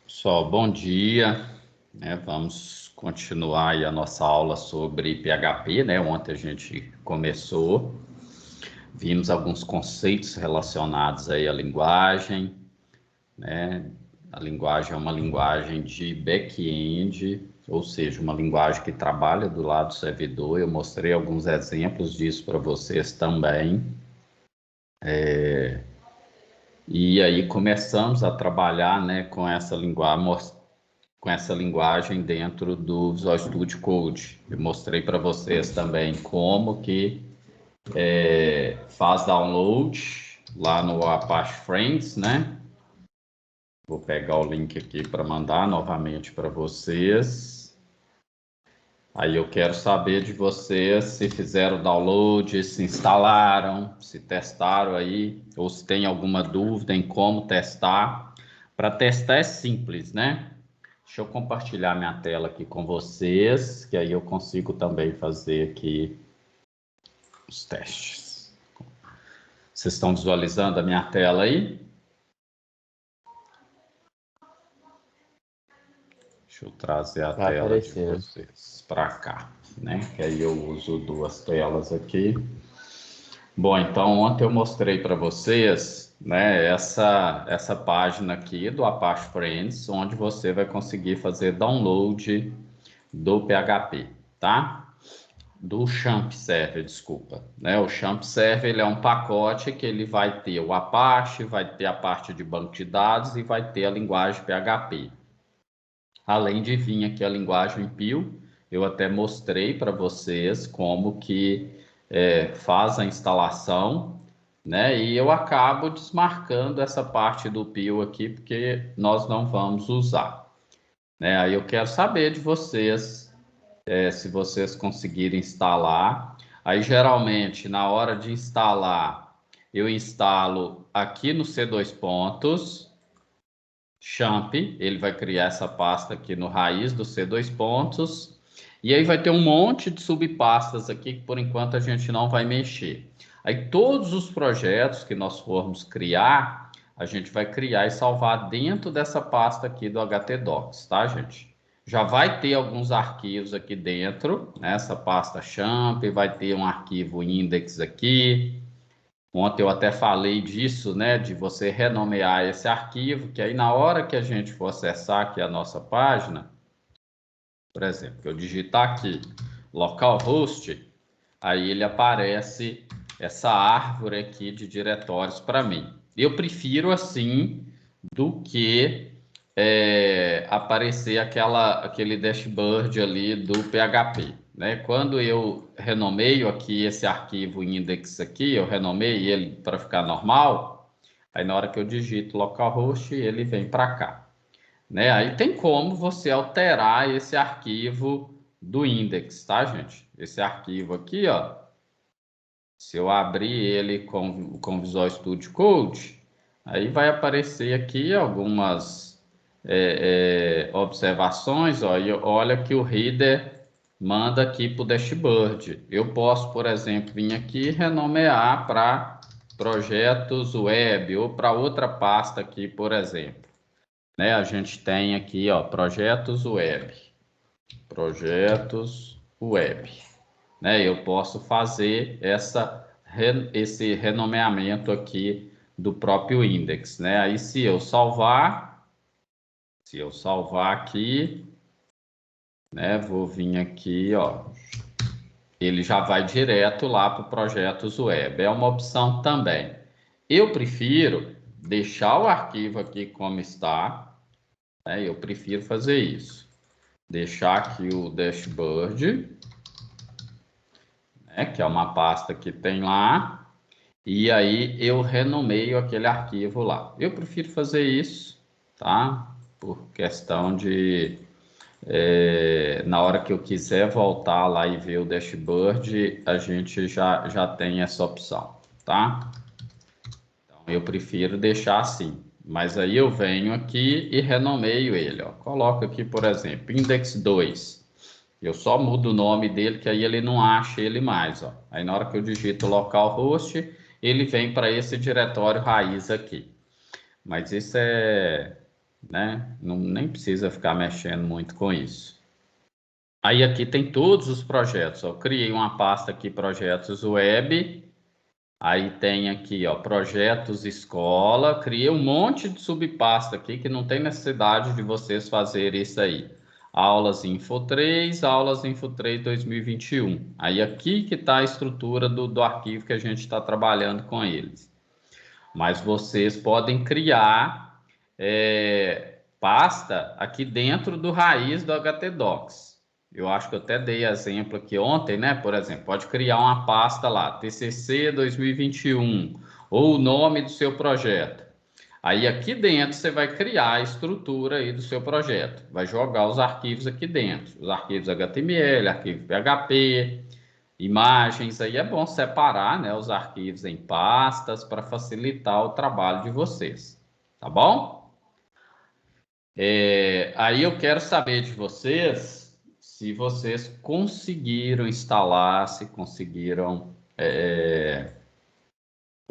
Pessoal, bom dia. Vamos continuar aí a nossa aula sobre PHP, né? Ontem a gente começou, vimos alguns conceitos relacionados aí à linguagem, né? A linguagem é uma linguagem de back-end, ou seja, uma linguagem que trabalha do lado do servidor. Eu mostrei alguns exemplos disso para vocês também. E aí começamos a trabalhar, né, com essa linguagem dentro do Visual Studio Code. Eu mostrei para vocês também como que faz download lá no Apache Friends, né? Vou pegar o link aqui para mandar novamente para vocês. Aí eu quero saber de vocês se fizeram download, se instalaram, se testaram aí, ou se tem alguma dúvida em como testar. Para testar é simples, né? Deixa eu compartilhar minha tela aqui com vocês, que aí eu consigo também fazer aqui os testes. Vocês estão visualizando a minha tela aí? Deixa eu trazer a Tá tela de aparecendo. vocês para cá, né? Que aí eu uso duas telas aqui. Bom, então ontem eu mostrei para vocês, né, essa página aqui do Apache Friends, onde você vai conseguir fazer download do PHP, tá? Do Champ Server, desculpa, né? O Champ Server ele é um pacote que ele vai ter o Apache, vai ter a parte de banco de dados e vai ter a linguagem PHP. Além de vir aqui a linguagem Pio, eu até mostrei para vocês como que faz a instalação, né? E eu acabo desmarcando essa parte do Pio aqui porque nós não vamos usar, né? Aí eu quero saber de vocês se vocês conseguirem instalar. Aí, geralmente, na hora de instalar, eu instalo aqui no C2 pontos, Champ, ele vai criar essa pasta aqui no raiz do C2 pontos, e aí vai ter um monte de subpastas aqui que, por enquanto, a gente não vai mexer. Aí, todos os projetos que nós formos criar, a gente vai criar e salvar dentro dessa pasta aqui do htdocs, tá, gente? Já vai ter alguns arquivos aqui dentro, né? Essa pasta champ, vai ter um arquivo index aqui. Ontem eu até falei disso, né? De você renomear esse arquivo, que aí na hora que a gente for acessar aqui a nossa página, por exemplo, eu digitar aqui localhost, aí ele aparece essa árvore aqui de diretórios para mim. Eu prefiro assim do que aparecer aquele dashboard ali do PHP, né? Quando eu renomeio aqui esse arquivo index aqui, eu renomeio ele para ficar normal, aí na hora que eu digito localhost, ele vem para cá, né? Aí tem como você alterar esse arquivo do index, tá, gente? Esse arquivo aqui, ó, se eu abrir ele com Visual Studio Code, aí vai aparecer aqui algumas observações, ó, e olha que o header manda aqui para o dashboard. Eu posso, por exemplo, vir aqui e renomear para projetos web ou para outra pasta aqui, por exemplo. Né? A gente tem aqui, ó, projetos web. Projetos web. Né? Eu posso fazer esse renomeamento aqui do próprio index, né? Aí se eu salvar aqui, né? Vou vir aqui, ó, ele já vai direto lá para o projetos web. É uma opção também. Eu prefiro deixar o arquivo aqui como está, né? Eu prefiro fazer isso. Deixar aqui o dashboard, né? Que é uma pasta que tem lá. E aí eu renomeio aquele arquivo lá. Eu prefiro fazer isso, tá? Por questão de na hora que eu quiser voltar lá e ver o dashboard, a gente já tem essa opção, tá? Então eu prefiro deixar assim. Mas aí eu venho aqui e renomeio ele, ó. Coloco aqui, por exemplo, index 2. Eu só mudo o nome dele, que aí ele não acha ele mais, ó. Aí na hora que eu digito localhost, ele vem para esse diretório raiz aqui. Mas isso né? Não, nem precisa ficar mexendo muito com isso. Aí aqui tem todos os projetos. Eu criei uma pasta aqui, projetos web. Aí tem aqui, ó, projetos escola. Criei um monte de subpasta aqui que não tem necessidade de vocês fazerem isso aí. Aulas Info 3, Aulas Info 3 2021. Aí aqui que está a estrutura do arquivo que a gente está trabalhando com eles. Mas vocês podem criar pasta aqui dentro do raiz do HTDocs. Eu acho que eu até dei exemplo aqui ontem, né? Por exemplo, pode criar uma pasta lá, TCC 2021, ou o nome do seu projeto. Aí aqui dentro você vai criar a estrutura aí do seu projeto. Vai jogar os arquivos aqui dentro. Os arquivos HTML, arquivo PHP, imagens. Aí é bom separar, né, os arquivos em pastas para facilitar o trabalho de vocês. Tá bom? Aí eu quero saber de vocês se vocês conseguiram instalar, se conseguiram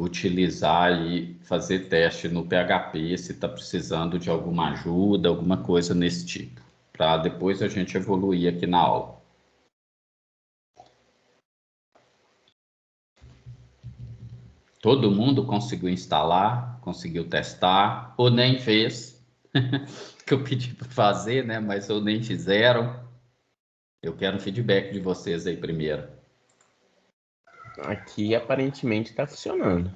utilizar e fazer teste no PHP, se está precisando de alguma ajuda, alguma coisa nesse tipo, para depois a gente evoluir aqui na aula. Todo mundo conseguiu instalar, conseguiu testar, ou nem fez, que eu pedi para fazer, né? Mas ou nem fizeram. Eu quero um feedback de vocês aí primeiro. Aqui aparentemente está funcionando.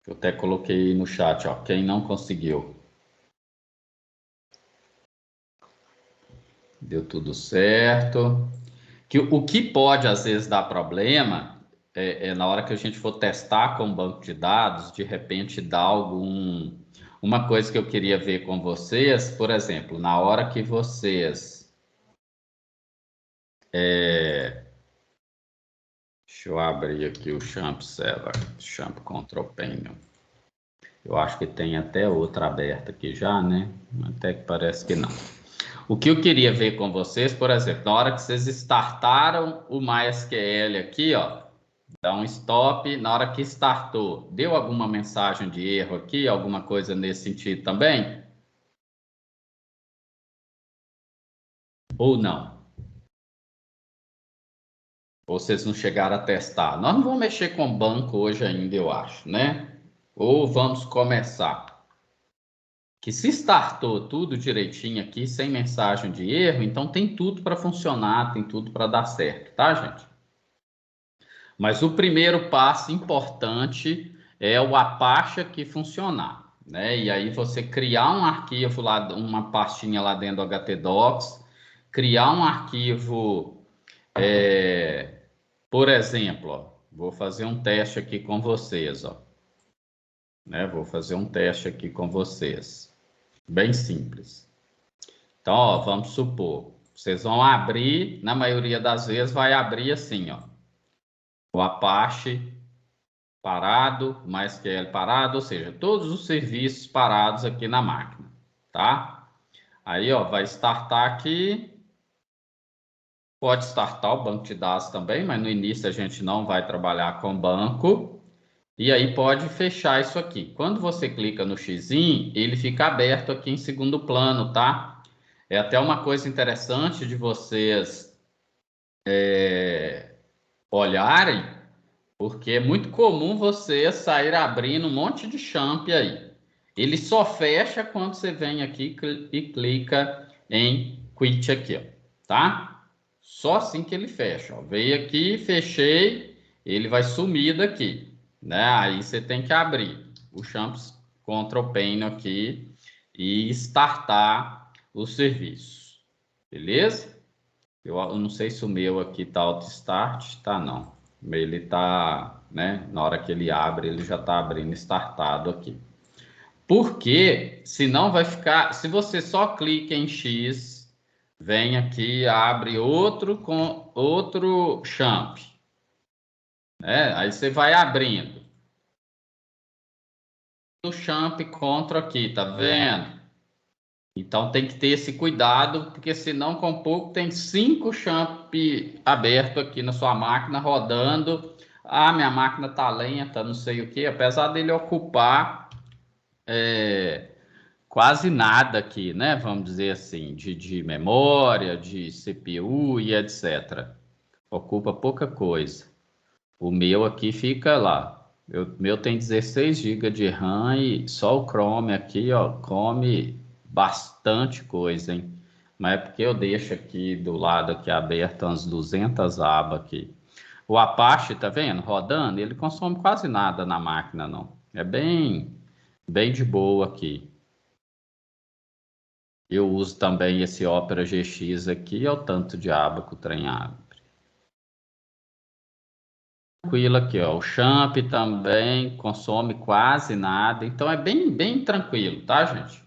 Eu até coloquei no chat, ó, quem não conseguiu. Deu tudo certo. O que pode, às vezes, dar problema na hora que a gente for testar com o banco de dados, de repente dá uma coisa que eu queria ver com vocês, por exemplo, na hora que vocês... deixa eu abrir aqui o Champ Server, Champ Control Panel. Eu acho que tem até outra aberta aqui já, né? Até que parece que não. O que eu queria ver com vocês, por exemplo, na hora que vocês startaram o MySQL aqui, ó, dá um stop, na hora que startou, deu alguma mensagem de erro aqui, alguma coisa nesse sentido também? Ou não? Ou vocês não chegaram a testar? Nós não vamos mexer com banco hoje ainda, eu acho, né? Ou vamos começar? Que se startou tudo direitinho aqui, sem mensagem de erro, então tem tudo para funcionar, tem tudo para dar certo, tá, gente? Mas o primeiro passo importante é o Apache aqui funcionar, né? E aí você criar um arquivo lá, uma pastinha lá dentro do HTDocs, criar um arquivo, por exemplo, ó, vou fazer um teste aqui com vocês, ó, né? Vou fazer um teste aqui com vocês, bem simples. Então, ó, vamos supor, vocês vão abrir, na maioria das vezes vai abrir assim, ó, o Apache parado, MySQL parado, ou seja, todos os serviços parados aqui na máquina, tá? Aí, ó, vai startar aqui, pode startar o banco de dados também, mas no início a gente não vai trabalhar com banco, e aí pode fechar isso aqui. Quando você clica no xizinho, ele fica aberto aqui em segundo plano, tá? É até uma coisa interessante de vocês olharem, porque é muito comum você sair abrindo um monte de champ aí. Ele só fecha quando você vem aqui e clica em quit aqui, ó, tá? Só assim que ele fecha, ó. Veio aqui, fechei, ele vai sumir daqui, né? Aí você tem que abrir o champs Ctrl Pane aqui e startar o serviço, beleza? Eu não sei se o meu aqui tá auto start, tá não. Ele tá, né? Na hora que ele abre, ele já tá abrindo startado aqui. Porque senão vai ficar, se você só clica em X, vem aqui, abre outro com outro champ, né? Aí você vai abrindo o champ contra aqui, tá vendo? Então tem que ter esse cuidado, porque senão com pouco tem 5 champ aberto aqui na sua máquina rodando. Ah, minha máquina tá lenta, não sei o quê. Apesar dele ocupar quase nada aqui, né? Vamos dizer assim, de memória, de CPU e etc. Ocupa pouca coisa. O meu aqui fica lá. O meu tem 16 GB de RAM e só o Chrome aqui, ó, come bastante coisa, hein? Mas é porque eu deixo aqui do lado aqui aberto umas 200 abas aqui. O Apache, tá vendo? Rodando, ele consome quase nada na máquina, não. É bem de boa aqui. Eu uso também esse Opera GX aqui, é o tanto de aba que o trem abre. Tranquilo aqui, ó. O Champ também consome quase nada, então é bem tranquilo, tá, gente?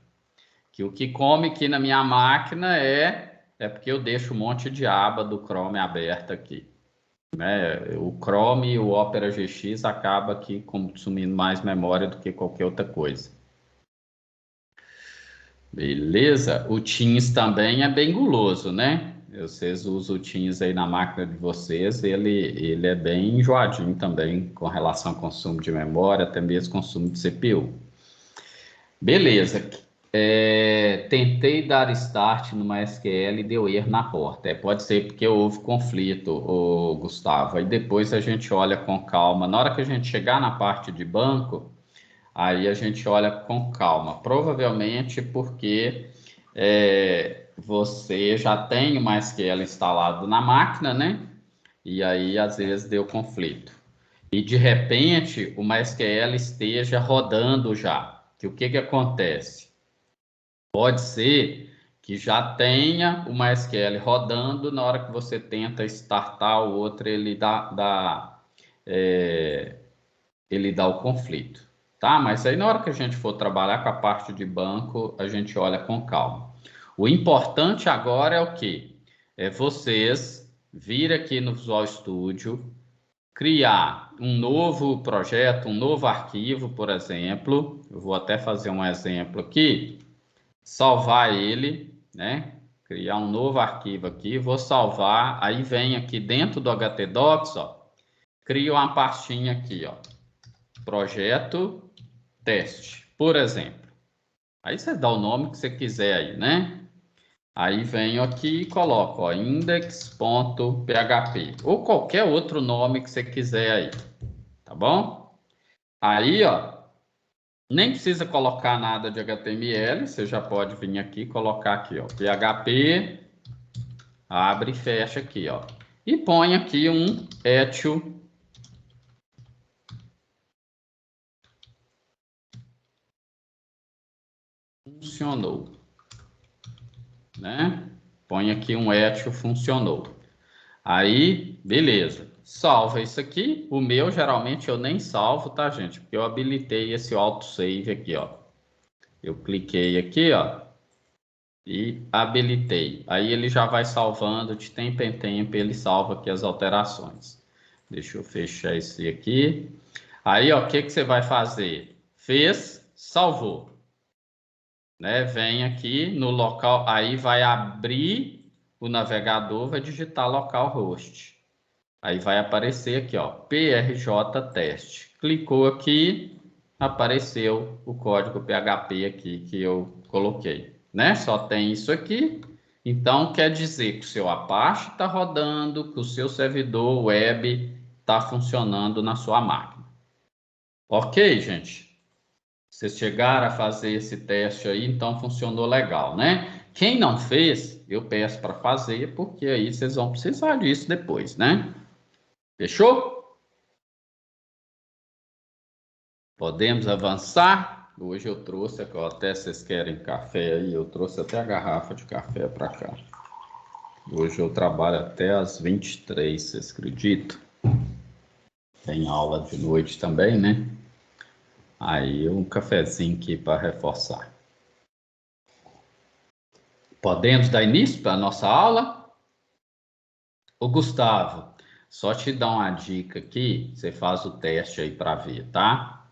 Que o que come aqui na minha máquina é porque eu deixo um monte de aba do Chrome aberta aqui, né? O Chrome e o Opera GX acaba aqui consumindo mais memória do que qualquer outra coisa. Beleza? O Teams também é bem guloso, né? Vocês usam o Teams aí na máquina de vocês, ele é bem enjoadinho também com relação ao consumo de memória, até mesmo consumo de CPU. Beleza. Tentei dar start no MySQL e deu erro na porta. Pode ser porque houve conflito, Gustavo. Aí depois a gente olha com calma. Na hora que a gente chegar na parte de banco, aí a gente olha com calma. Provavelmente porque você já tem o MySQL instalado na máquina, né? E aí às vezes deu conflito. E de repente o MySQL esteja rodando já. Que o que que acontece? Pode ser que já tenha o MySQL rodando na hora que você tenta startar o outro, é, ele dá o conflito, tá? Mas aí na hora que a gente for trabalhar com a parte de banco, a gente olha com calma. O importante agora é o quê? É vocês vir aqui no Visual Studio, criar um novo projeto, um novo arquivo, por exemplo. Eu vou até fazer um exemplo aqui, salvar ele, né? Criar um novo arquivo aqui, vou salvar, aí vem aqui dentro do htdocs, ó, cria uma pastinha aqui, ó, projeto teste, por exemplo. Aí você dá o nome que você quiser aí, né? Aí venho aqui e coloco, ó, index.php ou qualquer outro nome que você quiser aí, tá bom? Aí, ó, nem precisa colocar nada de HTML, você já pode vir aqui e colocar aqui, ó, PHP, abre e fecha aqui, ó. E põe aqui um etio funcionou, né? Põe aqui um etio funcionou. Aí, beleza. Salva isso aqui. O meu, geralmente, eu nem salvo, tá, gente? Porque eu habilitei esse autosave aqui, ó. Eu cliquei aqui, ó, e habilitei. Aí ele já vai salvando de tempo em tempo, ele salva aqui as alterações. Deixa eu fechar esse aqui. Aí, ó, o que que você vai fazer? Fez, salvou, né? Vem aqui no local, aí vai abrir o navegador, vai digitar localhost. Aí vai aparecer aqui, ó, PRJ teste. Clicou aqui, apareceu o código PHP aqui que eu coloquei, né? Só tem isso aqui. Então quer dizer que o seu Apache está rodando, que o seu servidor web está funcionando na sua máquina. Ok, gente? Vocês chegaram a fazer esse teste aí, então funcionou legal, né? Quem não fez, eu peço para fazer, porque aí vocês vão precisar disso depois, né? Fechou? Podemos avançar? Hoje eu trouxe, até vocês querem café aí, eu trouxe até a garrafa de café para cá. Hoje eu trabalho até às 23, vocês acreditam? Tem aula de noite também, né? Aí um cafezinho aqui para reforçar. Podemos dar início para a nossa aula? Ô Gustavo, só te dar uma dica aqui, você faz o teste aí para ver, tá?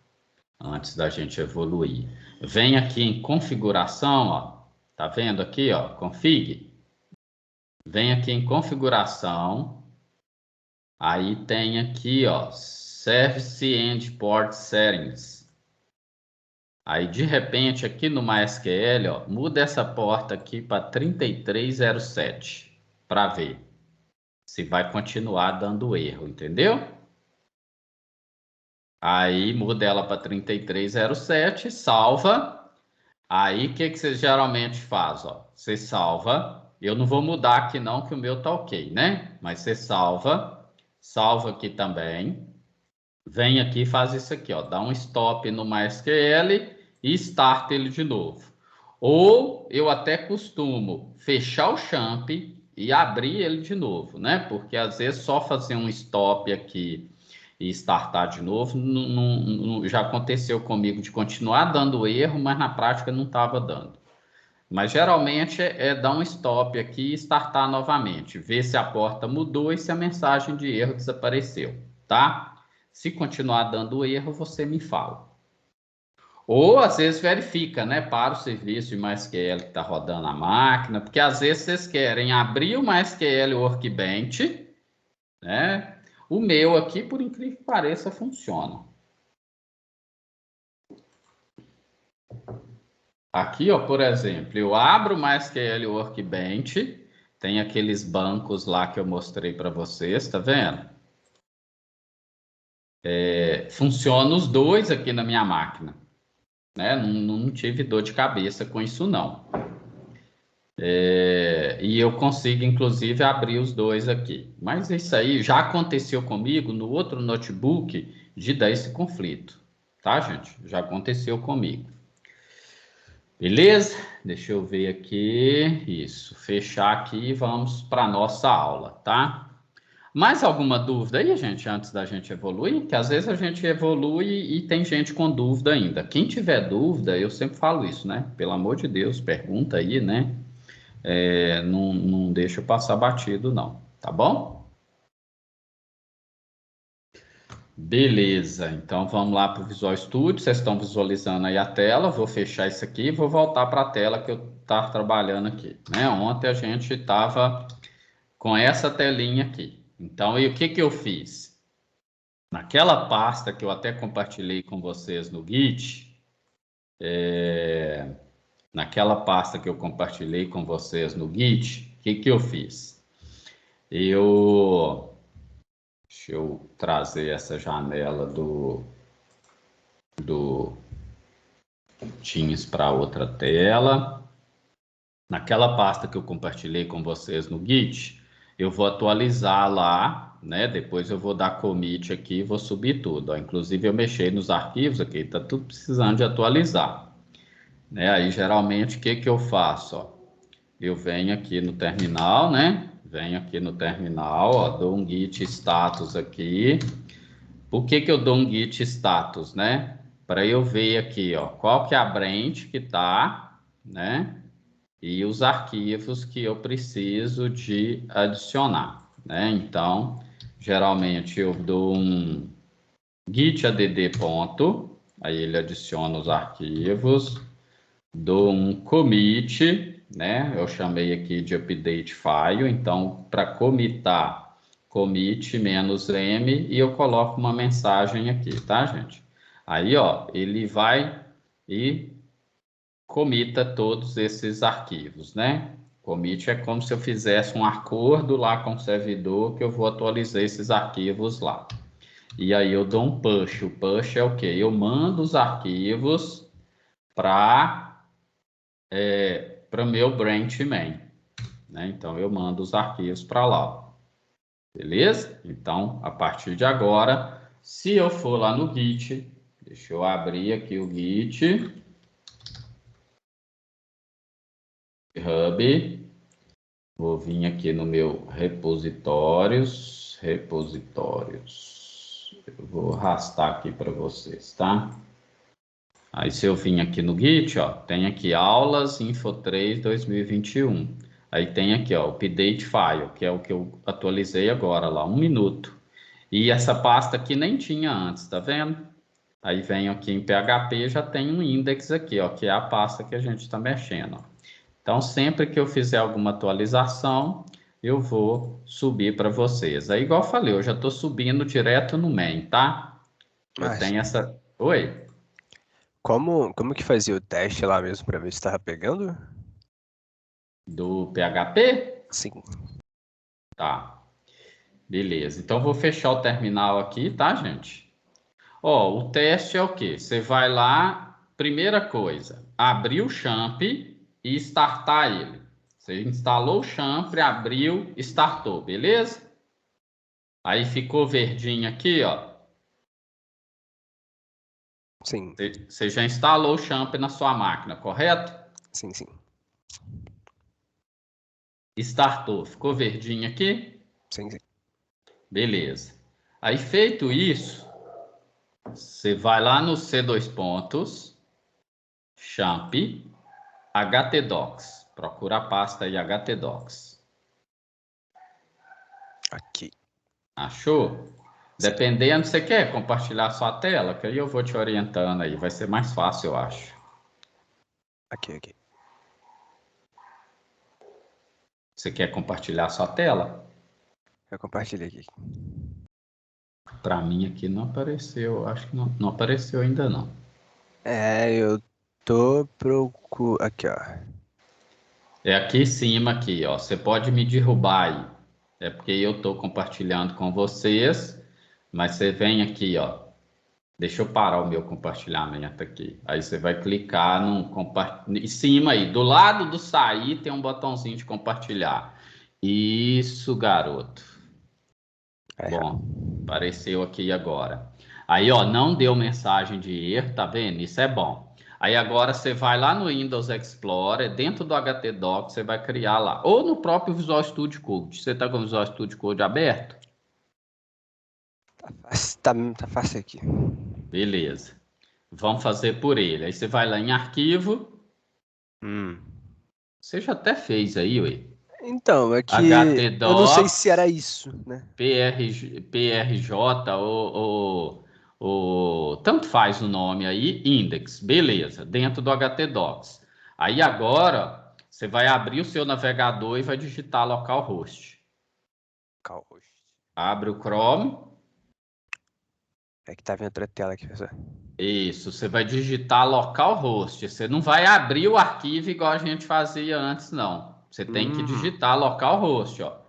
Antes da gente evoluir. Vem aqui em configuração, ó. Tá vendo aqui, ó? Config. Vem aqui em configuração. Aí tem aqui, ó, Service End Port Settings. Aí, de repente, aqui no MySQL, ó, muda essa porta aqui para 3307 para ver se vai continuar dando erro, entendeu? Aí, muda ela para 3307, salva. Aí, o que você geralmente faz? Ó? Você salva. Eu não vou mudar aqui não, que o meu tá ok, né? Mas você salva. Salva aqui também. Vem aqui e faz isso aqui, ó. Dá um stop no MySQL e start ele de novo. Ou eu até costumo fechar o champ e abrir ele de novo, né? Porque às vezes só fazer um stop aqui e startar de novo já aconteceu comigo de continuar dando erro, mas na prática não estava dando. Mas geralmente é dar um stop aqui e startar novamente, ver se a porta mudou e se a mensagem de erro desapareceu, tá? Se continuar dando erro, você me fala. Ou às vezes verifica, né? Para o serviço de MySQL que está rodando a máquina, porque às vezes vocês querem abrir o MySQL Workbench, né? O meu aqui, por incrível que pareça, funciona. Aqui, ó, por exemplo, eu abro o MySQL Workbench, tem aqueles bancos lá que eu mostrei para vocês, tá vendo? Funciona os dois aqui na minha máquina, né? Não tive dor de cabeça com isso, não. E eu consigo, inclusive, abrir os dois aqui. Mas isso aí já aconteceu comigo no outro notebook de dar esse conflito, tá, gente? Já aconteceu comigo. Beleza? Deixa eu ver aqui. Isso, fechar aqui e vamos para nossa aula, tá? Mais alguma dúvida aí, gente, antes da gente evoluir? Que às vezes a gente evolui e tem gente com dúvida ainda. Quem tiver dúvida, eu sempre falo isso, né? Pelo amor de Deus, pergunta aí, né? Não deixa eu passar batido, não. Tá bom? Beleza, então vamos lá para o Visual Studio. Vocês estão visualizando aí a tela. Vou fechar isso aqui e vou voltar para a tela que eu estava trabalhando aqui, né? Ontem a gente estava com essa telinha aqui. Então, e o que eu fiz? Naquela pasta que eu até compartilhei com vocês no Git, naquela pasta que eu compartilhei com vocês no Git, o que eu fiz? Deixa eu trazer essa janela do Teams para outra tela. Naquela pasta que eu compartilhei com vocês no Git, eu vou atualizar lá, né? Depois eu vou dar commit aqui e vou subir tudo. Ó. Inclusive eu mexi nos arquivos aqui, tá tudo precisando de atualizar. Né? Aí geralmente o que eu faço? Ó? Eu venho aqui no terminal, né? Venho aqui no terminal, ó, dou um git status aqui. Por que eu dou um git status, né? Para eu ver aqui, ó, qual que é a branch que tá, né? E os arquivos que eu preciso de adicionar, né? Então, geralmente eu dou um git add ponto, aí ele adiciona os arquivos, dou um commit, né? Eu chamei aqui de update file, então para commitar, commit -m e eu coloco uma mensagem aqui, tá, gente? Aí, ó, ele vai e comita todos esses arquivos, né? Commit é como se eu fizesse um acordo lá com o servidor que eu vou atualizar esses arquivos lá. E aí eu dou um push. O push é o quê? Eu mando os arquivos para meu branch main, né? Então eu mando os arquivos para lá, beleza? Então a partir de agora, se eu for lá no Git, deixa eu abrir aqui o Git Hub, vou vir aqui no meu repositórios, eu vou arrastar aqui para vocês, tá? Aí se eu vim aqui no Git, ó, tem aqui aulas Info3 2021. Aí tem aqui, ó, o update file, que é o que eu atualizei agora lá, 1 minuto. E essa pasta aqui nem tinha antes, tá vendo? Aí venho aqui em PHP, já tem um index aqui, ó, que é a pasta que a gente está mexendo. Ó. Então, sempre que eu fizer alguma atualização, eu vou subir para vocês. Aí, igual eu falei, eu já estou subindo direto no main, tá? Eu Mas tenho essa... Oi? como que fazia o teste lá mesmo pra ver se tava pegando? Do PHP? Sim. Tá, beleza. Então, eu vou fechar o terminal aqui, tá, gente? Ó, o teste é o quê? Você vai lá, primeira coisa, abrir o champ e startar ele. Você instalou o champ, abriu, startou, beleza? Aí ficou verdinho aqui, ó. Sim. Você já instalou o champ na sua máquina, correto? Sim, sim. Startou, ficou verdinho aqui? Sim, sim. Beleza. Aí feito isso, você vai lá no C2 pontos, champ, htdocs. Procura a pasta aí htdocs. Aqui. Achou? Sim. Dependendo, você quer compartilhar sua tela? Que aí eu vou te orientando aí. Vai ser mais fácil, eu acho. Aqui. Você quer compartilhar sua tela? Eu compartilhei aqui. Para mim aqui não apareceu. Acho que não apareceu ainda não. Eu tô procurando. Aqui, ó. É aqui em cima aqui, ó. Você pode me derrubar aí. É porque eu estou compartilhando com vocês, mas você vem aqui, ó. Deixa eu parar o meu compartilhamento aqui. Aí você vai clicar em cima aí, do lado do sair tem um botãozinho de compartilhar. Isso, garoto. Bom, apareceu aqui agora. Aí, ó, não deu mensagem de erro, tá vendo? Isso é bom. Aí agora você vai lá no Windows Explorer, dentro do HTDoc, você vai criar lá. Ou no próprio Visual Studio Code. Você tá com o Visual Studio Code aberto? Tá fácil aqui. Beleza. Vamos fazer por ele. Aí você vai lá em arquivo. Você já até fez aí, ué. Então, é que eu não sei se era HTDocs, isso, né? PRJ tanto faz o nome aí, index, beleza, dentro do HTDocs. Aí agora você vai abrir o seu navegador e vai digitar localhost. Localhost. Abre o Chrome. É que tá vendo outra tela aqui, pessoal. Isso, você vai digitar localhost. Você não vai abrir o arquivo igual a gente fazia antes, não. Você tem que digitar localhost, ó.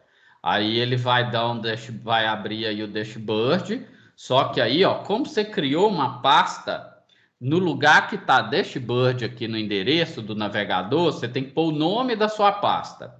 Aí ele vai dar vai abrir aí o dashboard. Só que aí, ó, como você criou uma pasta, no lugar que tá dashboard aqui no endereço do navegador, você tem que pôr o nome da sua pasta.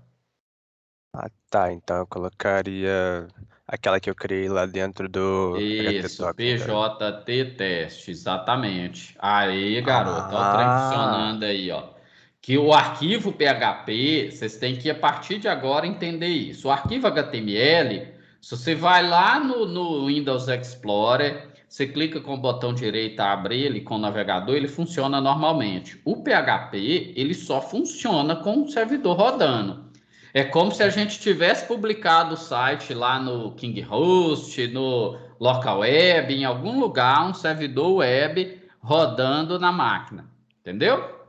Ah, tá. Então eu colocaria aquela que eu criei lá dentro do Isso, HTTalk, no caso. PJT teste, exatamente. Aí, garoto, ó, o trem Ah, funcionando aí, ó. Que o arquivo PHP, vocês têm que, a partir de agora, entender isso. O arquivo HTML, se você vai lá no Windows Explorer, você clica com o botão direito a abrir ele com o navegador, ele funciona normalmente. O PHP, ele só funciona com o servidor rodando. É como se a gente tivesse publicado o site lá no KingHost, no local web, em algum lugar, um servidor web rodando na máquina. Entendeu?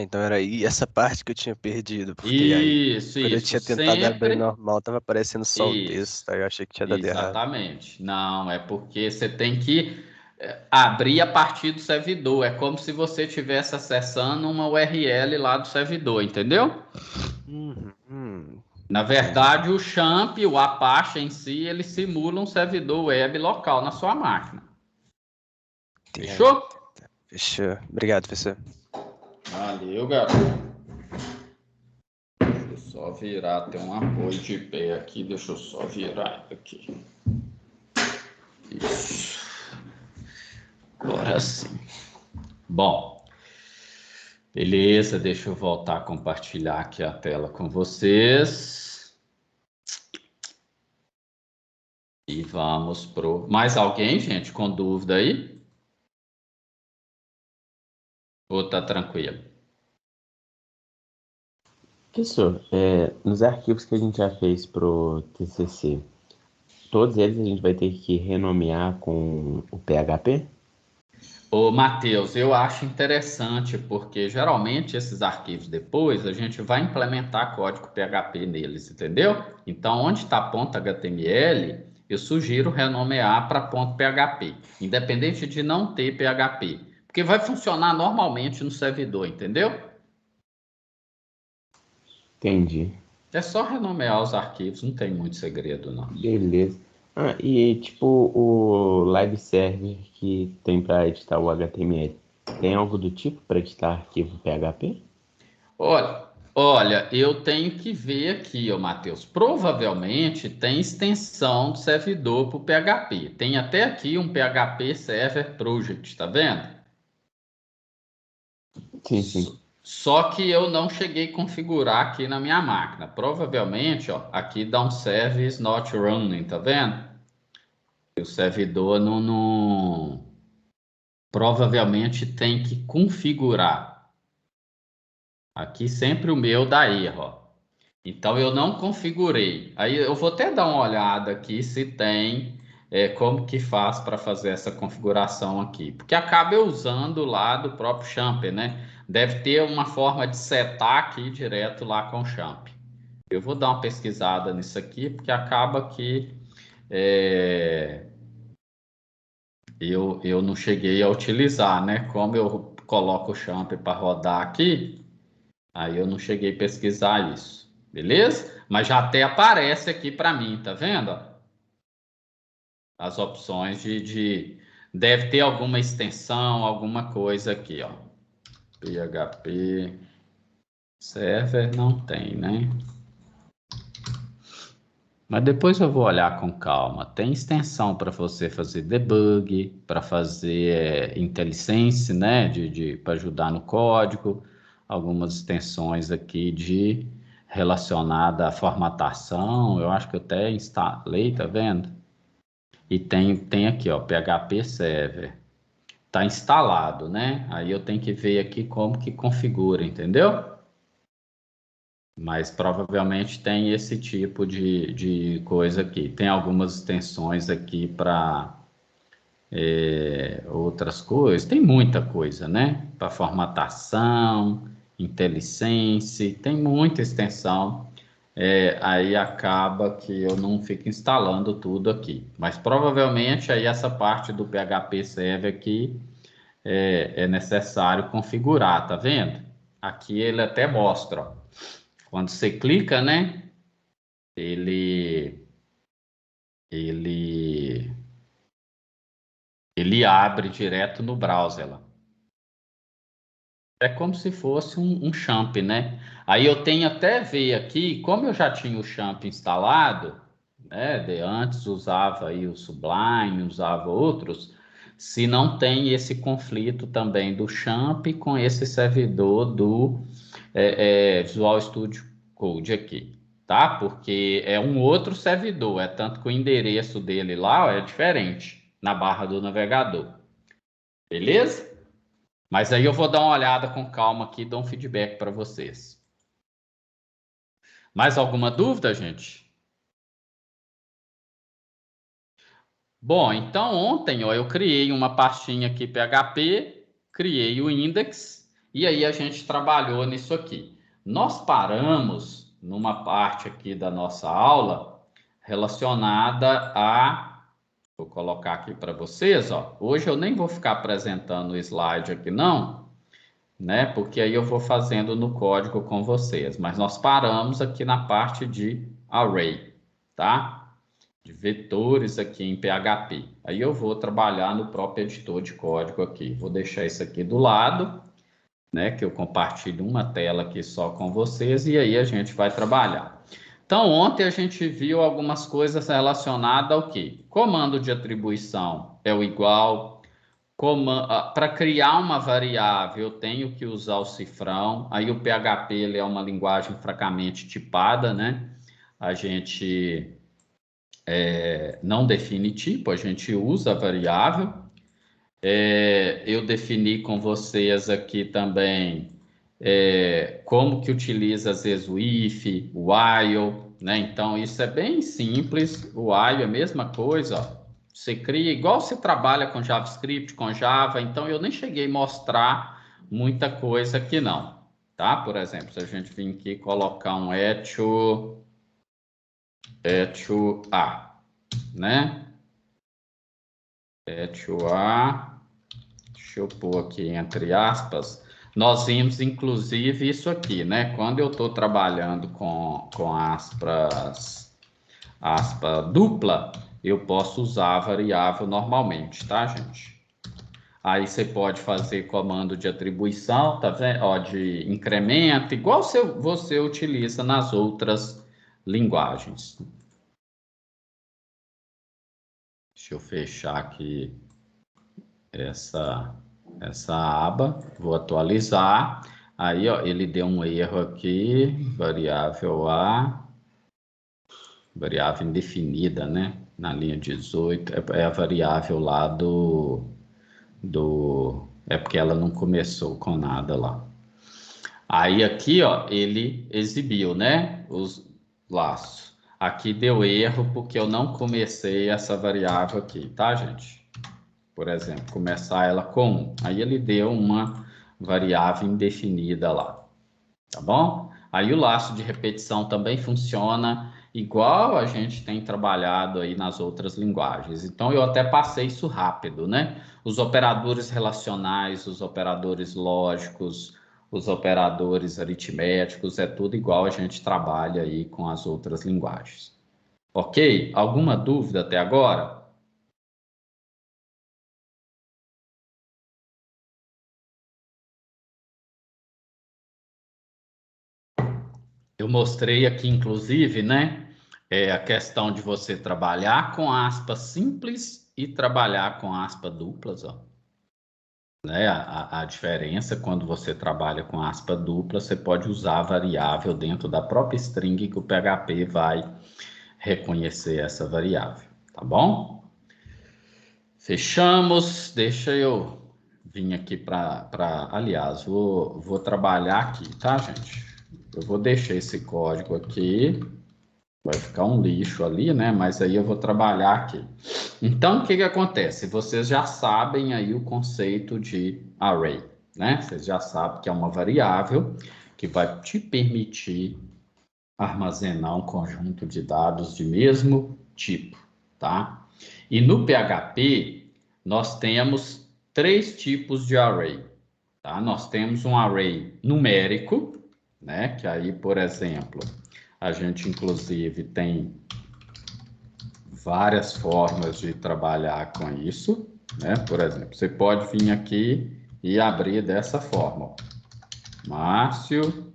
então era aí essa parte que eu tinha perdido, porque aí quando eu Isso. tinha tentado abrir Sempre. normal, tava aparecendo só o Isso. texto, aí eu achei que tinha dado errado. Exatamente. Não, é porque você tem que abrir a partir do servidor. É como se você estivesse acessando uma URL lá do servidor, entendeu? Na Entendi. verdade, o Champ, o Apache em si, ele simula um servidor web local na sua máquina. Fechou? Fechou. Obrigado, professor. Valeu, garoto. Deixa eu só virar, tem um apoio de pé aqui, deixa eu só virar aqui. Isso. Agora sim. Bom, beleza, deixa eu voltar a compartilhar aqui a tela com vocês. E vamos pro... Mais alguém, gente, com dúvida aí? Ou tá tranquilo? Professor, nos arquivos que a gente já fez pro TCC, todos eles a gente vai ter que renomear com o PHP? Ô, Matheus, eu acho interessante, porque geralmente esses arquivos depois a gente vai implementar código PHP neles, entendeu? Então, onde está ponto .html, eu sugiro renomear para ponto .php, independente de não ter PHP, porque vai funcionar normalmente no servidor, entendeu? Entendi. É só renomear os arquivos, não tem muito segredo, não. Beleza. Ah, e tipo o live server que tem para editar o HTML, tem algo do tipo para editar arquivo PHP? Olha, eu tenho que ver aqui, ô Matheus. Provavelmente tem extensão do servidor para o PHP. Tem até aqui um PHP Server Project, tá vendo? Sim, sim. Só que eu não cheguei a configurar aqui na minha máquina. Provavelmente, ó, aqui dá um service not running, tá vendo? O servidor provavelmente tem que configurar. Aqui sempre o meu dá erro, ó. Então eu não configurei. Aí eu vou até dar uma olhada aqui se tem como que faz para fazer essa configuração aqui. Porque acaba eu usando lá do próprio Champ, né? Deve ter uma forma de setar aqui direto lá com o Champ. Eu vou dar uma pesquisada nisso aqui, porque acaba que é, eu não cheguei a utilizar, né? Como eu coloco o Champ para rodar aqui, aí eu não cheguei a pesquisar isso, beleza? Mas já até aparece aqui para mim, tá vendo? As opções deve ter alguma extensão, alguma coisa aqui, ó. PHP Server não tem, né? Mas depois eu vou olhar com calma. Tem extensão para você fazer debug, para fazer IntelliSense, né? Para ajudar no código. Algumas extensões aqui de relacionada à formatação. Eu acho que eu até instalei, tá vendo? E tem aqui, ó, PHP Server. Tá instalado, né? Aí eu tenho que ver aqui como que configura, entendeu? Mas provavelmente tem esse tipo de coisa aqui. Tem algumas extensões aqui para outras coisas. Tem muita coisa, né? Para formatação, IntelliSense, tem muita extensão. Aí acaba que eu não fico instalando tudo aqui. Mas provavelmente aí essa parte do PHP Server aqui é necessário configurar, tá vendo? Aqui ele até mostra, ó. Quando você clica, né? ele ele ele abre direto no browser lá. É como se fosse um champ, né? Aí eu tenho até ver aqui, como eu já tinha o champ instalado, né? De antes usava aí o Sublime, usava outros, se não tem esse conflito também do champ com esse servidor do Visual Studio Code aqui, tá? Porque é um outro servidor, é tanto que o endereço dele lá ó, é diferente na barra do navegador, beleza? Mas aí eu vou dar uma olhada com calma aqui e dou um feedback para vocês. Mais alguma dúvida, gente? Bom, então ontem ó, eu criei uma pastinha aqui PHP, criei o index e aí a gente trabalhou nisso aqui. Nós paramos numa parte aqui da nossa aula relacionada a, vou colocar aqui para vocês, ó. Hoje eu nem vou ficar apresentando o slide aqui não, né? Porque aí eu vou fazendo no código com vocês. Mas nós paramos aqui na parte de array, tá? De vetores aqui em PHP. Aí eu vou trabalhar no próprio editor de código aqui. Vou deixar isso aqui do lado, né? Que eu compartilho uma tela aqui só com vocês e aí a gente vai trabalhar. Então, ontem a gente viu algumas coisas relacionadas ao quê? Comando de atribuição é o igual. Para criar uma variável, eu tenho que usar o cifrão. Aí o PHP ele é uma linguagem fracamente tipada, né? A gente não define tipo, a gente usa a variável. Eu defini com vocês aqui também como que utiliza às vezes o if, o while, né? Então isso é bem simples. O while é a mesma coisa, ó. você cria, igual você trabalha com JavaScript, com Java, então eu nem cheguei a mostrar muita coisa aqui não, tá? Por exemplo, se a gente vir aqui e colocar um echo-a, né? Echo-a, deixa eu pôr aqui entre aspas, nós vimos inclusive isso aqui, né? Quando eu estou trabalhando com aspas dupla, eu posso usar a variável normalmente, tá, gente? Aí você pode fazer comando de atribuição, tá vendo? Ó, de incremento, igual você utiliza nas outras linguagens. Deixa eu fechar aqui essa aba, vou atualizar. Aí, ó, ele deu um erro aqui, variável A, variável indefinida, né? Na linha 18, é a variável lá é porque ela não começou com nada lá. Aí aqui, ó, ele exibiu, né? Os laços. Aqui deu erro porque eu não comecei essa variável aqui, tá, gente? Por exemplo, começar ela com 1. Aí ele deu uma variável indefinida lá, tá bom? Aí o laço de repetição também funciona igual a gente tem trabalhado aí nas outras linguagens. Então, eu até passei isso rápido, né? Os operadores relacionais, os operadores lógicos, os operadores aritméticos, é tudo igual a gente trabalha aí com as outras linguagens. Ok? Alguma dúvida até agora? Eu mostrei aqui, inclusive, né? A questão de você trabalhar com aspas simples e trabalhar com aspas duplas, ó. Né? A diferença, quando você trabalha com aspa dupla, você pode usar a variável dentro da própria string que o PHP vai reconhecer essa variável, tá bom? Fechamos, deixa eu vir aqui aliás, vou trabalhar aqui, tá, gente? Eu vou deixar esse código aqui, vai ficar um lixo ali, né? Mas aí eu vou trabalhar aqui. Então, o que que acontece? Vocês já sabem aí o conceito de array, né? Vocês já sabem que é uma variável que vai te permitir armazenar um conjunto de dados de mesmo tipo, tá? E no PHP, nós temos 3 tipos de array, tá? Nós temos um array numérico, né? Que aí, por exemplo, a gente inclusive tem várias formas de trabalhar com isso, né? Por exemplo, você pode vir aqui e abrir dessa forma, ó. Márcio.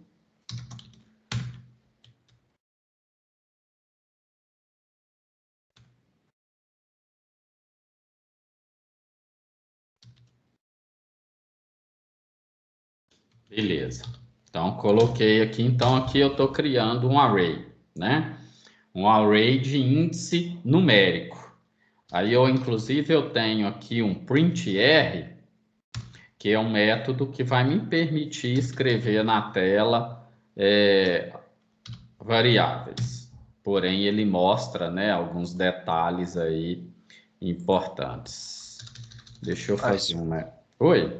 Beleza. Então, coloquei aqui. Então, aqui eu estou criando um array, né? Um array de índice numérico. Aí, inclusive, eu tenho aqui um printr, que é um método que vai me permitir escrever na tela variáveis. Porém, ele mostra, né, alguns detalhes aí importantes. Deixa eu fazer uma... Oi?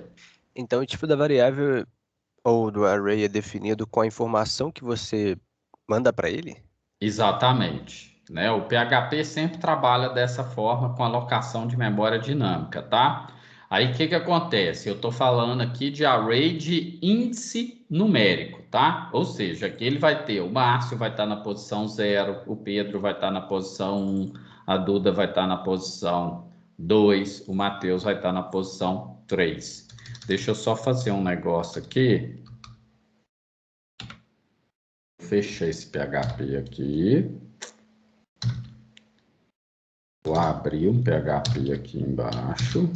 Então, o tipo da variável ou do array é definido com a informação que você manda para ele? Exatamente. Né? O PHP sempre trabalha dessa forma com alocação de memória dinâmica, tá? Aí o que que acontece? Eu estou falando aqui de array de índice numérico, tá? Ou seja, aqui ele vai ter, o Márcio vai estar na posição 0, o Pedro vai estar na posição 1, a Duda vai estar na posição 2, o Matheus vai estar na posição 3. Deixa eu só fazer um negócio aqui. Fechei esse PHP aqui. Vou abrir um PHP aqui embaixo.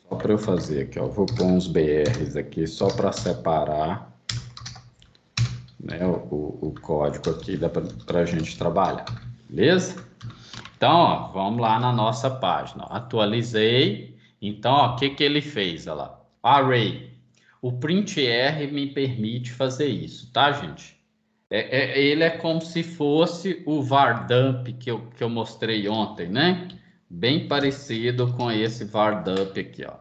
Só para eu fazer aqui, ó. Vou pôr uns BRs aqui só para separar, né, o código aqui para a gente trabalhar. Beleza? Então, ó, vamos lá na nossa página. Atualizei. Então, ó, o que que ele fez? Olha lá. Array. O printr me permite fazer isso, tá, gente? Ele é como se fosse o var dump que eu mostrei ontem, né? bem parecido com esse vardup aqui, ó,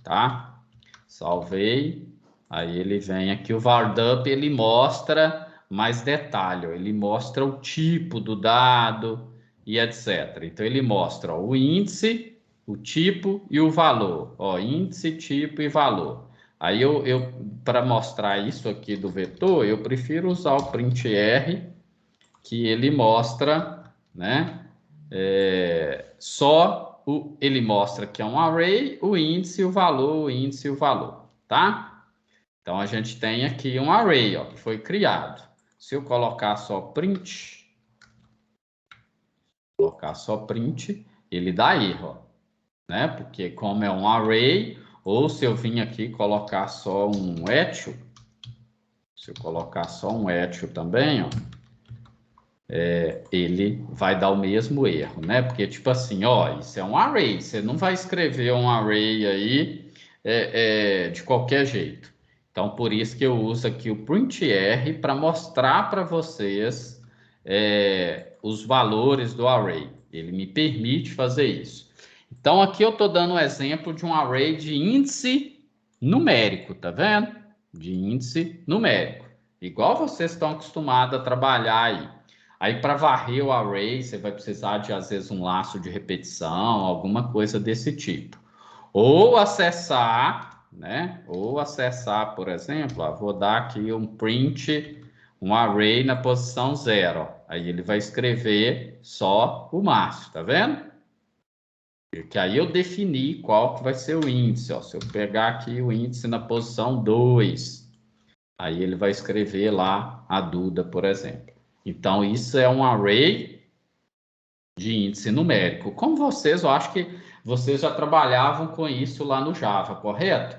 tá? Salvei, aí ele vem aqui, o vardup, ele mostra mais detalhe, ó, ele mostra o tipo do dado e etc. Então, ele mostra, ó, o índice, o tipo e o valor, ó, índice, tipo e valor. Aí, para mostrar isso aqui do vetor, eu prefiro usar o printr, que ele mostra, né, ele mostra que é um array, o índice, o valor, o índice e o valor, tá? Então, a gente tem aqui um array, ó, que foi criado. Se eu colocar só print, ele dá erro, ó, né? Porque como é um array, ou se eu vim aqui colocar só um echo, se eu colocar só um echo também, ó, ele vai dar o mesmo erro, né? Porque, tipo assim, ó, isso é um array, você não vai escrever um array aí de qualquer jeito. Então, por isso que eu uso aqui o printr para mostrar para vocês os valores do array. Ele me permite fazer isso. Então, aqui eu estou dando um exemplo de um array de índice numérico, tá vendo? De índice numérico. Igual vocês estão acostumados a trabalhar aí. Aí, para varrer o array, você vai precisar de, às vezes, um laço de repetição, alguma coisa desse tipo. Ou acessar, né? Ou acessar, por exemplo, ó, vou dar aqui um print, um array na posição 0. Aí ele vai escrever só o macho, tá vendo? Que aí eu defini qual que vai ser o índice. Ó. Se eu pegar aqui o índice na posição 2, aí ele vai escrever lá a Duda, por exemplo. Então, isso é um array de índice numérico. Como vocês, eu acho que vocês já trabalhavam com isso lá no Java, correto?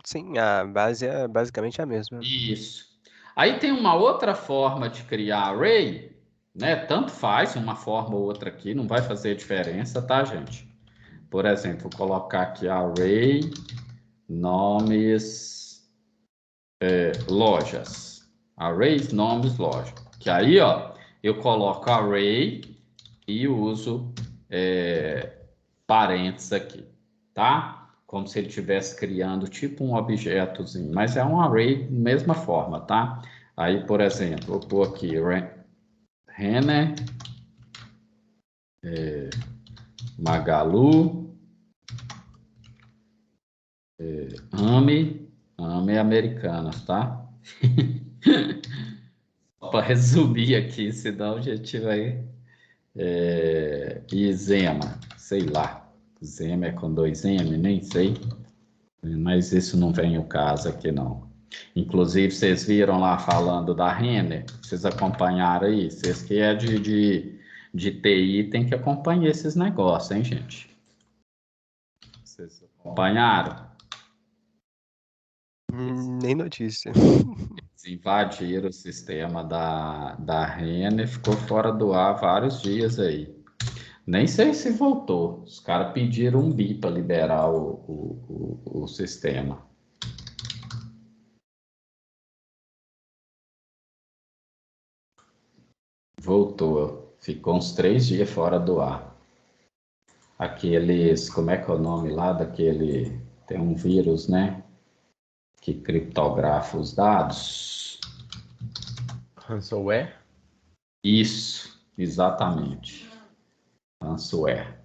Sim, a base é basicamente a mesma. Isso. Aí tem uma outra forma de criar array, né? Tanto faz uma forma ou outra aqui, não vai fazer diferença, tá, gente? Por exemplo, vou colocar aqui array nomes lojas. Arrays nomes lojas. Que aí, ó, eu coloco array e uso parênteses aqui, tá? Como se ele estivesse criando tipo um objetozinho, mas é um array da mesma forma, tá? Aí, por exemplo, vou pôr aqui Renner, Magalu, Ame Americanas, tá? Para resumir aqui, senão a gente vai. E Zema, sei lá. Zema é com 2M, nem sei. Mas isso não vem ao caso aqui, não. Inclusive, vocês viram lá falando da Renner? Vocês acompanharam aí? Vocês que é de TI tem que acompanhar esses negócios, hein, gente? Vocês acompanharam? Nem notícia. Eles invadiram o sistema da Renner, ficou fora do ar vários dias aí. Nem sei se voltou. Os caras pediram um bi para liberar o sistema. Voltou. Ficou uns 3 dias fora do ar. Aqueles, como é que é o nome lá daquele, tem um vírus, né? Que criptografa os dados. Ransomware? Isso, exatamente. Ransomware.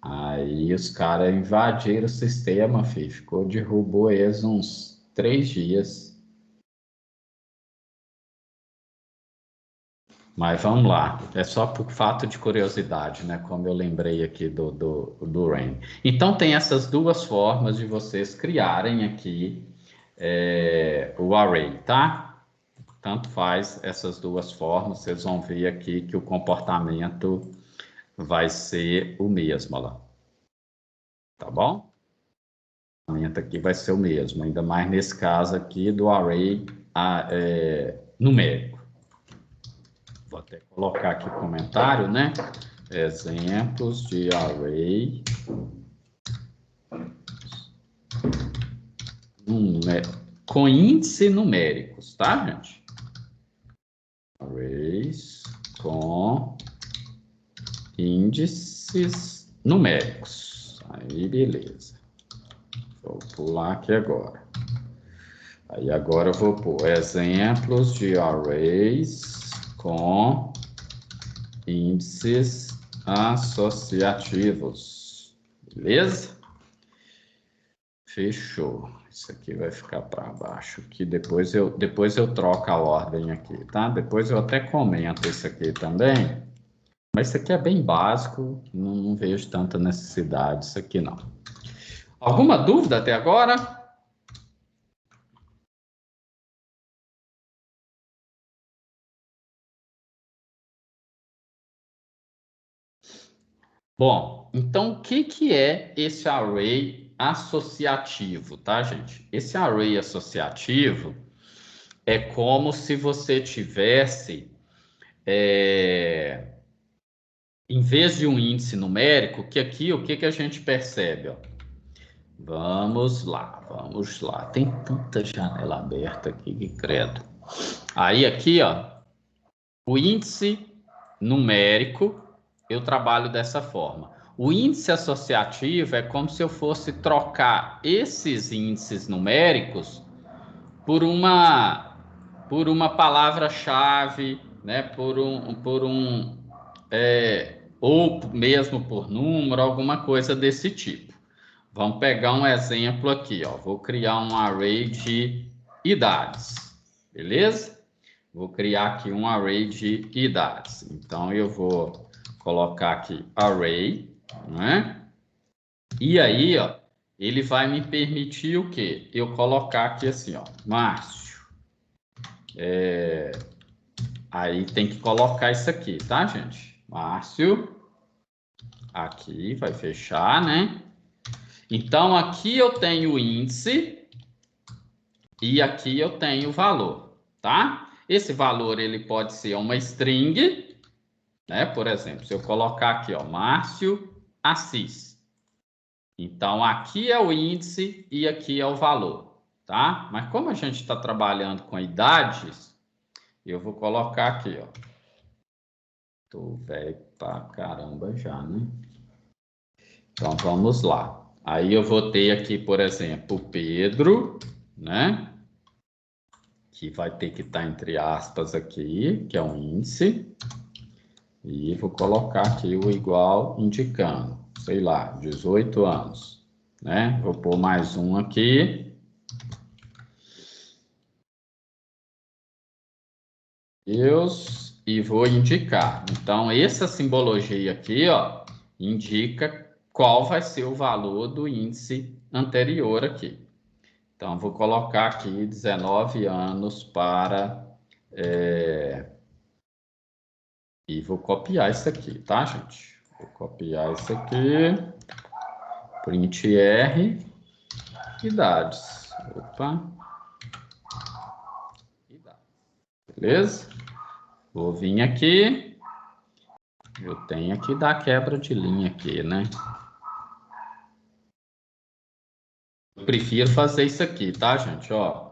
Aí os caras invadiram o sistema, filho. Derrubou eles uns 3 dias. Mas vamos lá, é só por fato de curiosidade, né? Como eu lembrei aqui do Rain. Então, tem essas duas formas de vocês criarem aqui o array, tá? Tanto faz essas duas formas, vocês vão ver aqui que o comportamento vai ser o mesmo, lá. Tá bom? O comportamento aqui vai ser o mesmo, ainda mais nesse caso aqui do array numérico. Vou até colocar aqui o comentário, né? Exemplos de array com índice numéricos, tá, gente? Arrays com índices numéricos. Aí, beleza. Vou pular aqui agora. Aí, agora eu vou pôr exemplos de arrays com índices associativos. Beleza? Fechou. Isso aqui vai ficar para baixo, que depois eu troco a ordem aqui, tá? Depois eu até comento isso aqui também, mas isso aqui é bem básico, não vejo tanta necessidade disso aqui não. Alguma dúvida até agora? Bom, então o que é esse array associativo, tá, gente? Esse array associativo é como se você tivesse, em vez de um índice numérico, que aqui o que a gente percebe? Ó? Vamos lá. Tem tanta janela aberta aqui, que credo. Aí aqui, ó, o índice numérico, eu trabalho dessa forma. O índice associativo é como se eu fosse trocar esses índices numéricos por uma palavra-chave, né? Ou mesmo por número, alguma coisa desse tipo. Vamos pegar um exemplo aqui, ó. Vou criar um array de idades, beleza? Vou criar aqui um array de idades. Então, eu vou colocar aqui array, né? E aí, ó, ele vai me permitir o quê? Eu colocar aqui assim, ó, Márcio. Aí tem que colocar isso aqui, tá, gente? Márcio. Aqui, vai fechar, né? Então, aqui eu tenho o índice e aqui eu tenho o valor, tá? Esse valor, ele pode ser uma string, né? Por exemplo, se eu colocar aqui, ó, Márcio Assis. Então, aqui é o índice e aqui é o valor, tá? Mas como a gente está trabalhando com idades, eu vou colocar aqui, ó. Tô velho pra caramba já, né? Então, vamos lá. Aí eu vou ter aqui, por exemplo, o Pedro, né? Que vai ter que estar entre aspas aqui, que é um índice. E vou colocar aqui o igual indicando, sei lá, 18 anos, né? Vou pôr mais um aqui. E vou indicar. Então, essa simbologia aqui, ó, indica qual vai ser o valor do índice anterior aqui. Então, vou colocar aqui 19 anos para... E vou copiar isso aqui, tá, gente? Vou copiar isso aqui. Print R. Idades. Opa. Idades. Beleza? Vou vir aqui. Eu tenho que dar quebra de linha aqui, né? Eu prefiro fazer isso aqui, tá, gente? Ó,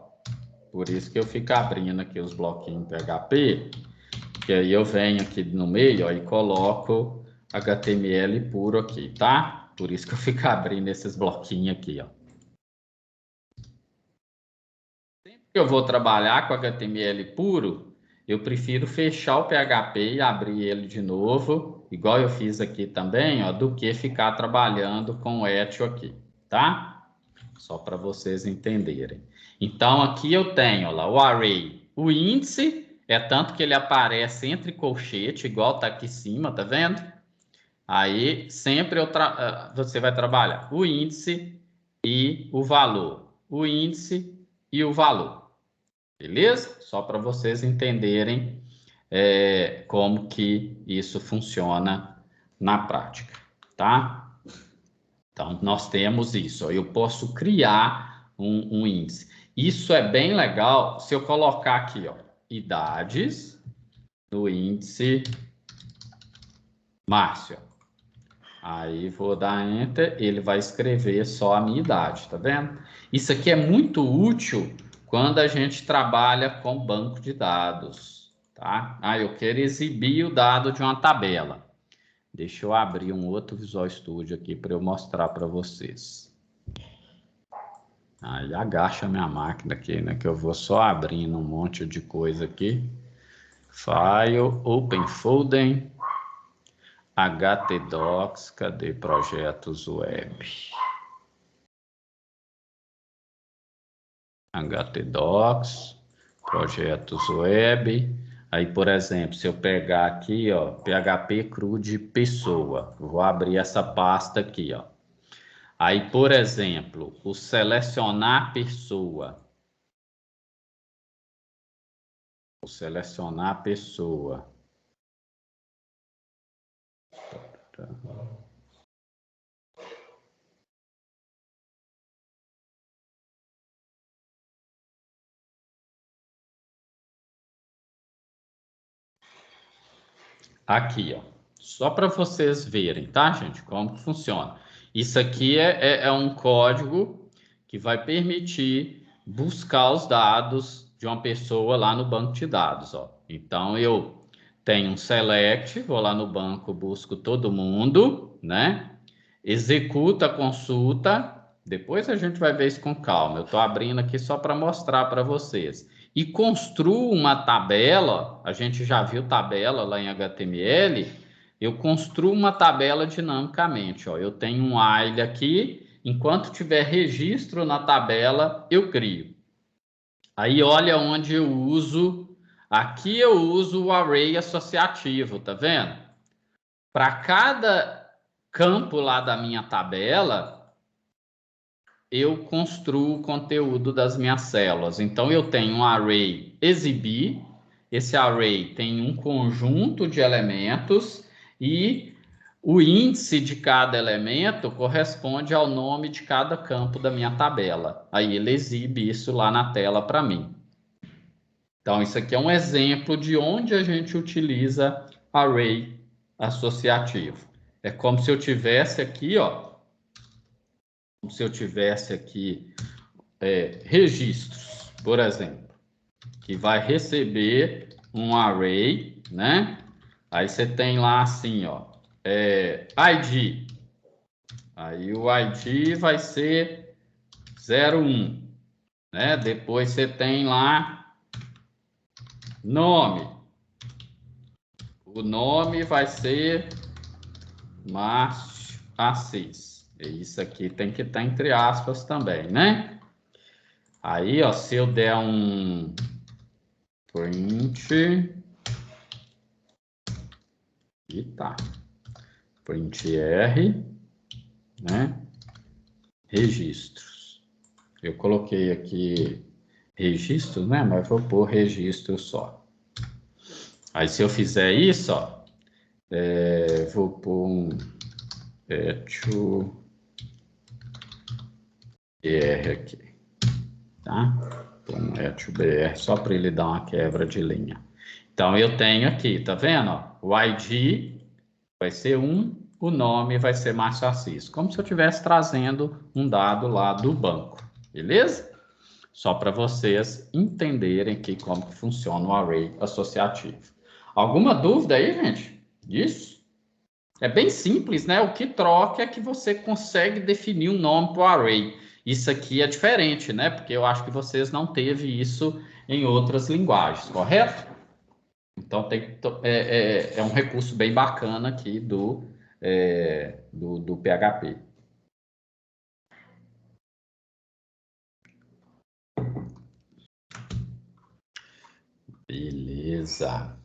por isso que eu fico abrindo aqui os bloquinhos PHP, que aí eu venho aqui no meio, ó, e coloco HTML puro aqui, tá? Por isso que eu fico abrindo esses bloquinhos aqui, ó. Sempre que eu vou trabalhar com HTML puro, eu prefiro fechar o PHP e abrir ele de novo, igual eu fiz aqui também, ó, do que ficar trabalhando com o Etio aqui, tá? Só para vocês entenderem. Então, aqui eu tenho lá o array, o índice, é tanto que ele aparece entre colchete, igual tá aqui em cima, tá vendo? Aí, sempre você vai trabalhar o índice e o valor. O índice e o valor. Beleza? Só para vocês entenderem como que isso funciona na prática, tá? Então, nós temos isso. Ó, eu posso criar um índice. Isso é bem legal se eu colocar aqui, ó, idades do índice Márcio. Aí vou dar Enter, ele vai escrever só a minha idade, tá vendo? Isso aqui é muito útil quando a gente trabalha com banco de dados, tá? Ah, eu quero exibir o dado de uma tabela. Deixa eu abrir um outro Visual Studio aqui para eu mostrar para vocês. Aí agacha a minha máquina aqui, né? Que eu vou só abrindo um monte de coisa aqui. File, Open Folder, htdocs, cadê projetos web? htdocs, projetos web. Aí, por exemplo, se eu pegar aqui, ó, PHP cru de pessoa, vou abrir essa pasta aqui, ó. Aí, por exemplo, o selecionar pessoa. O selecionar pessoa. Aqui, ó. Só para vocês verem, tá, gente? Como que funciona. Isso aqui é um código que vai permitir buscar os dados de uma pessoa lá no banco de dados, ó. Então, eu tenho um select, vou lá no banco, busco todo mundo, né? Executo a consulta. Depois a gente vai ver isso com calma. Eu estou abrindo aqui só para mostrar para vocês. E construo uma tabela, a gente já viu tabela lá em HTML, eu construo uma tabela dinamicamente. Ó. Eu tenho um while aqui, enquanto tiver registro na tabela, eu crio. Aí olha onde eu uso, aqui eu uso o array associativo, tá vendo? Para cada campo lá da minha tabela, eu construo o conteúdo das minhas células. Então, eu tenho um array exibir, esse array tem um conjunto de elementos e o índice de cada elemento corresponde ao nome de cada campo da minha tabela. Aí ele exibe isso lá na tela para mim. Então, isso aqui é um exemplo de onde a gente utiliza array associativo. É como se eu tivesse aqui, ó, como se eu tivesse aqui registros, por exemplo, que vai receber um array, né? Aí você tem lá assim, ó, ID. Aí o ID vai ser 01, né? Depois você tem lá nome. O nome vai ser Márcio Assis. Isso aqui tem que estar entre aspas também, né? Aí, ó, se eu der um print, e tá, print R, né? Registros. Eu coloquei aqui registros, né? Mas vou pôr registro só. Aí, se eu fizer isso, ó, vou pôr um BR aqui, tá? Um BR só para ele dar uma quebra de linha. Então, eu tenho aqui, tá vendo? Ó, o ID vai ser 1, o nome vai ser Márcio Assis. Como se eu estivesse trazendo um dado lá do banco, beleza? Só para vocês entenderem aqui como que funciona o array associativo. Alguma dúvida aí, gente? Isso? É bem simples, né? O que troca é que você consegue definir um nome para o array. Isso aqui é diferente, né? Porque eu acho que vocês não teve isso em outras linguagens, correto? Então, é um recurso bem bacana aqui do PHP. Beleza.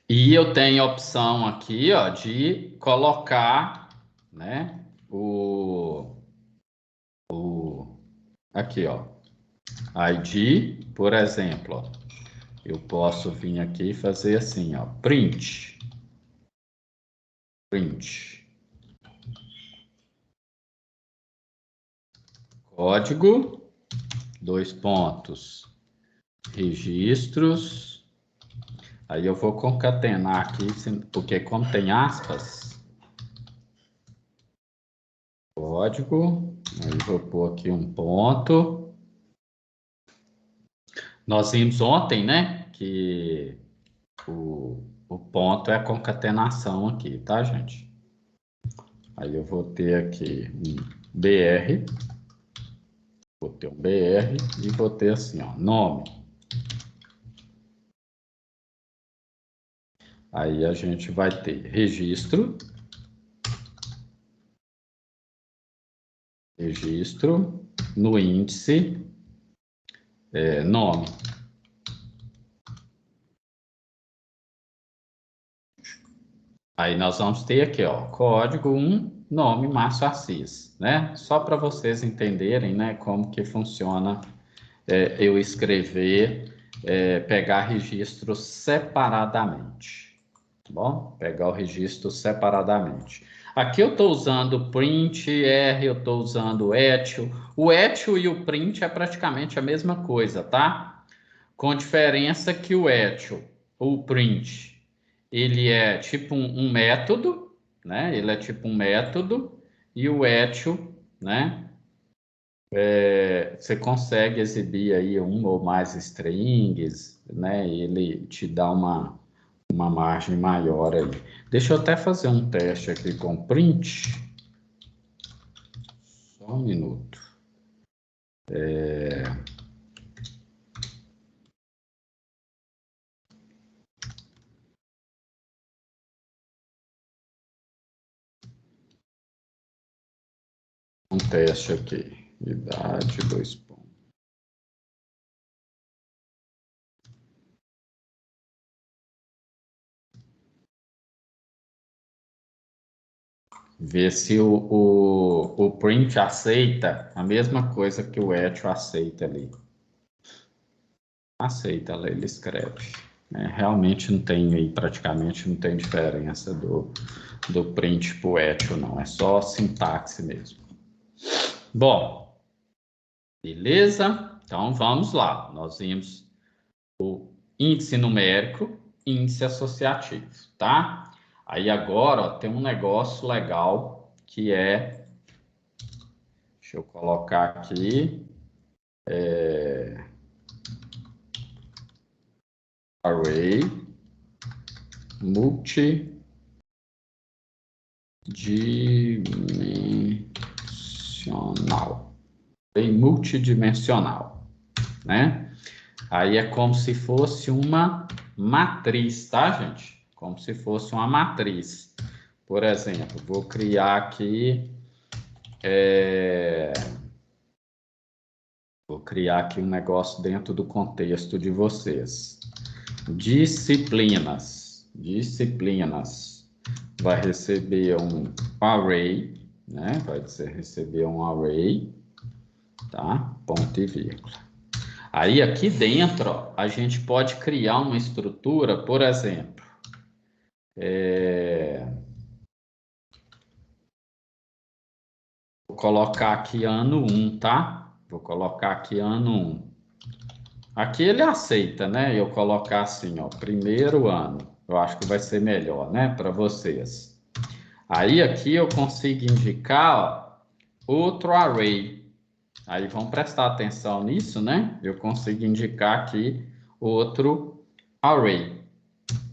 E eu tenho a opção aqui, ó, de colocar, né, aqui, ó, ID, por exemplo, ó, eu posso vir aqui e fazer assim, ó, print, código, 2 pontos, registros. Aí eu vou concatenar aqui, porque como tem aspas, código, aí vou pôr aqui um ponto. Nós vimos ontem, né, que o ponto é a concatenação aqui, tá, gente? Aí eu vou ter aqui um BR, vou ter um BR e vou ter assim, ó, nome. Aí a gente vai ter registro, no índice, nome. Aí nós vamos ter aqui, ó, código 1, nome Márcio Assis, né? Só para vocês entenderem, né, como que funciona eu escrever, pegar registros separadamente, tá bom? Pegar o registro separadamente. Aqui eu estou usando print R, eu estou usando etil. O etil e o print é praticamente a mesma coisa, tá? Com diferença que o etil, o print, ele é tipo um método, né? Ele é tipo um método, e o etil, né? Você consegue exibir aí um ou mais strings, né? Ele te dá uma margem maior aí. Deixa eu até fazer um teste aqui com print. Só um minuto. Um teste aqui. Idade, 2 pontos. Ver se o print aceita a mesma coisa que o etil aceita ali. Aceita, ele escreve. Realmente não tem aí, praticamente não tem diferença do print para o etil, não. É só sintaxe mesmo. Bom, beleza? Então vamos lá. Nós vimos o índice numérico, índice associativo, tá? Aí agora, ó, tem um negócio legal que é, deixa eu colocar aqui, array multidimensional. Bem multidimensional, né? Aí é como se fosse uma matriz, tá, gente? Como se fosse uma matriz. Por exemplo, vou criar aqui um negócio dentro do contexto de vocês. Disciplinas. Vai receber um array, né? Vai receber um array, tá? Ponto e vírgula. Aí aqui dentro, ó, a gente pode criar uma estrutura, por exemplo, vou colocar aqui ano 1, tá? Vou colocar aqui ano 1. Aqui ele aceita, né? Eu colocar assim, ó, primeiro ano. Eu acho que vai ser melhor, né, para vocês. Aí aqui eu consigo indicar, ó, outro array. Aí vão prestar atenção nisso, né? Eu consigo indicar aqui outro array.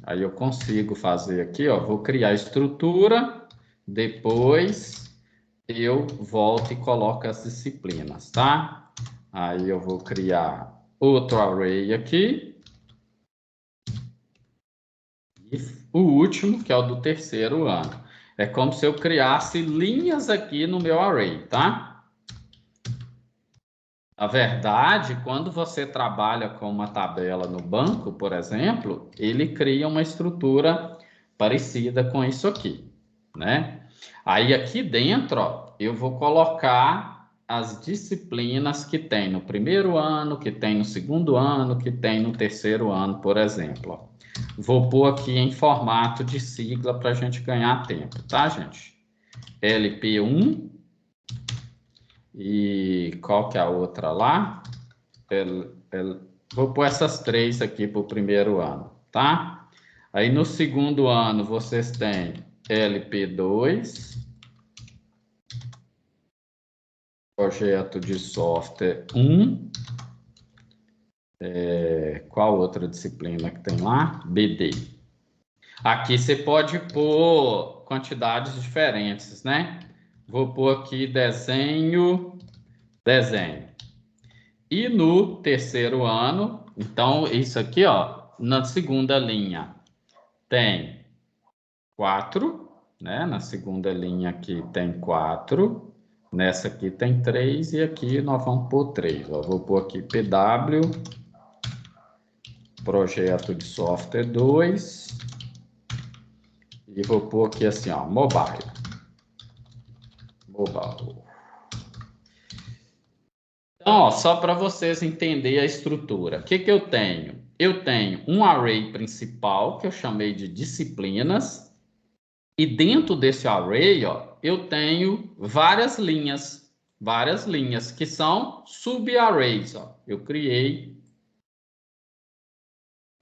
Aí eu consigo fazer aqui, ó, vou criar a estrutura, depois eu volto e coloco as disciplinas, tá? Aí eu vou criar outro array aqui. E o último, que é o do terceiro ano. É como se eu criasse linhas aqui no meu array, tá? Na verdade, quando você trabalha com uma tabela no banco, por exemplo, ele cria uma estrutura parecida com isso aqui, né? Aí aqui dentro, ó, eu vou colocar as disciplinas que tem no primeiro ano, que tem no segundo ano, que tem no terceiro ano, por exemplo. Ó. Vou pôr aqui em formato de sigla para a gente ganhar tempo, tá, gente? LP1. E qual que é a outra lá? Vou pôr essas três aqui para o primeiro ano, tá? Aí no segundo ano vocês têm LP2, projeto de software 1, Qual outra disciplina que tem lá? BD. Aqui você pode pôr quantidades diferentes, né? Vou pôr aqui desenho. E no terceiro ano, então, isso aqui, ó, na segunda linha tem 4, né? Na segunda linha aqui tem 4, nessa aqui tem 3 e aqui nós vamos pôr 3. Ó, vou pôr aqui PW, projeto de software 2, e vou pôr aqui assim, ó, mobile. Então, ó, só para vocês entenderem a estrutura. O que que eu tenho? Eu tenho um array principal, que eu chamei de disciplinas, e dentro desse array, ó, eu tenho várias linhas, que são sub-arrays, ó. Eu criei.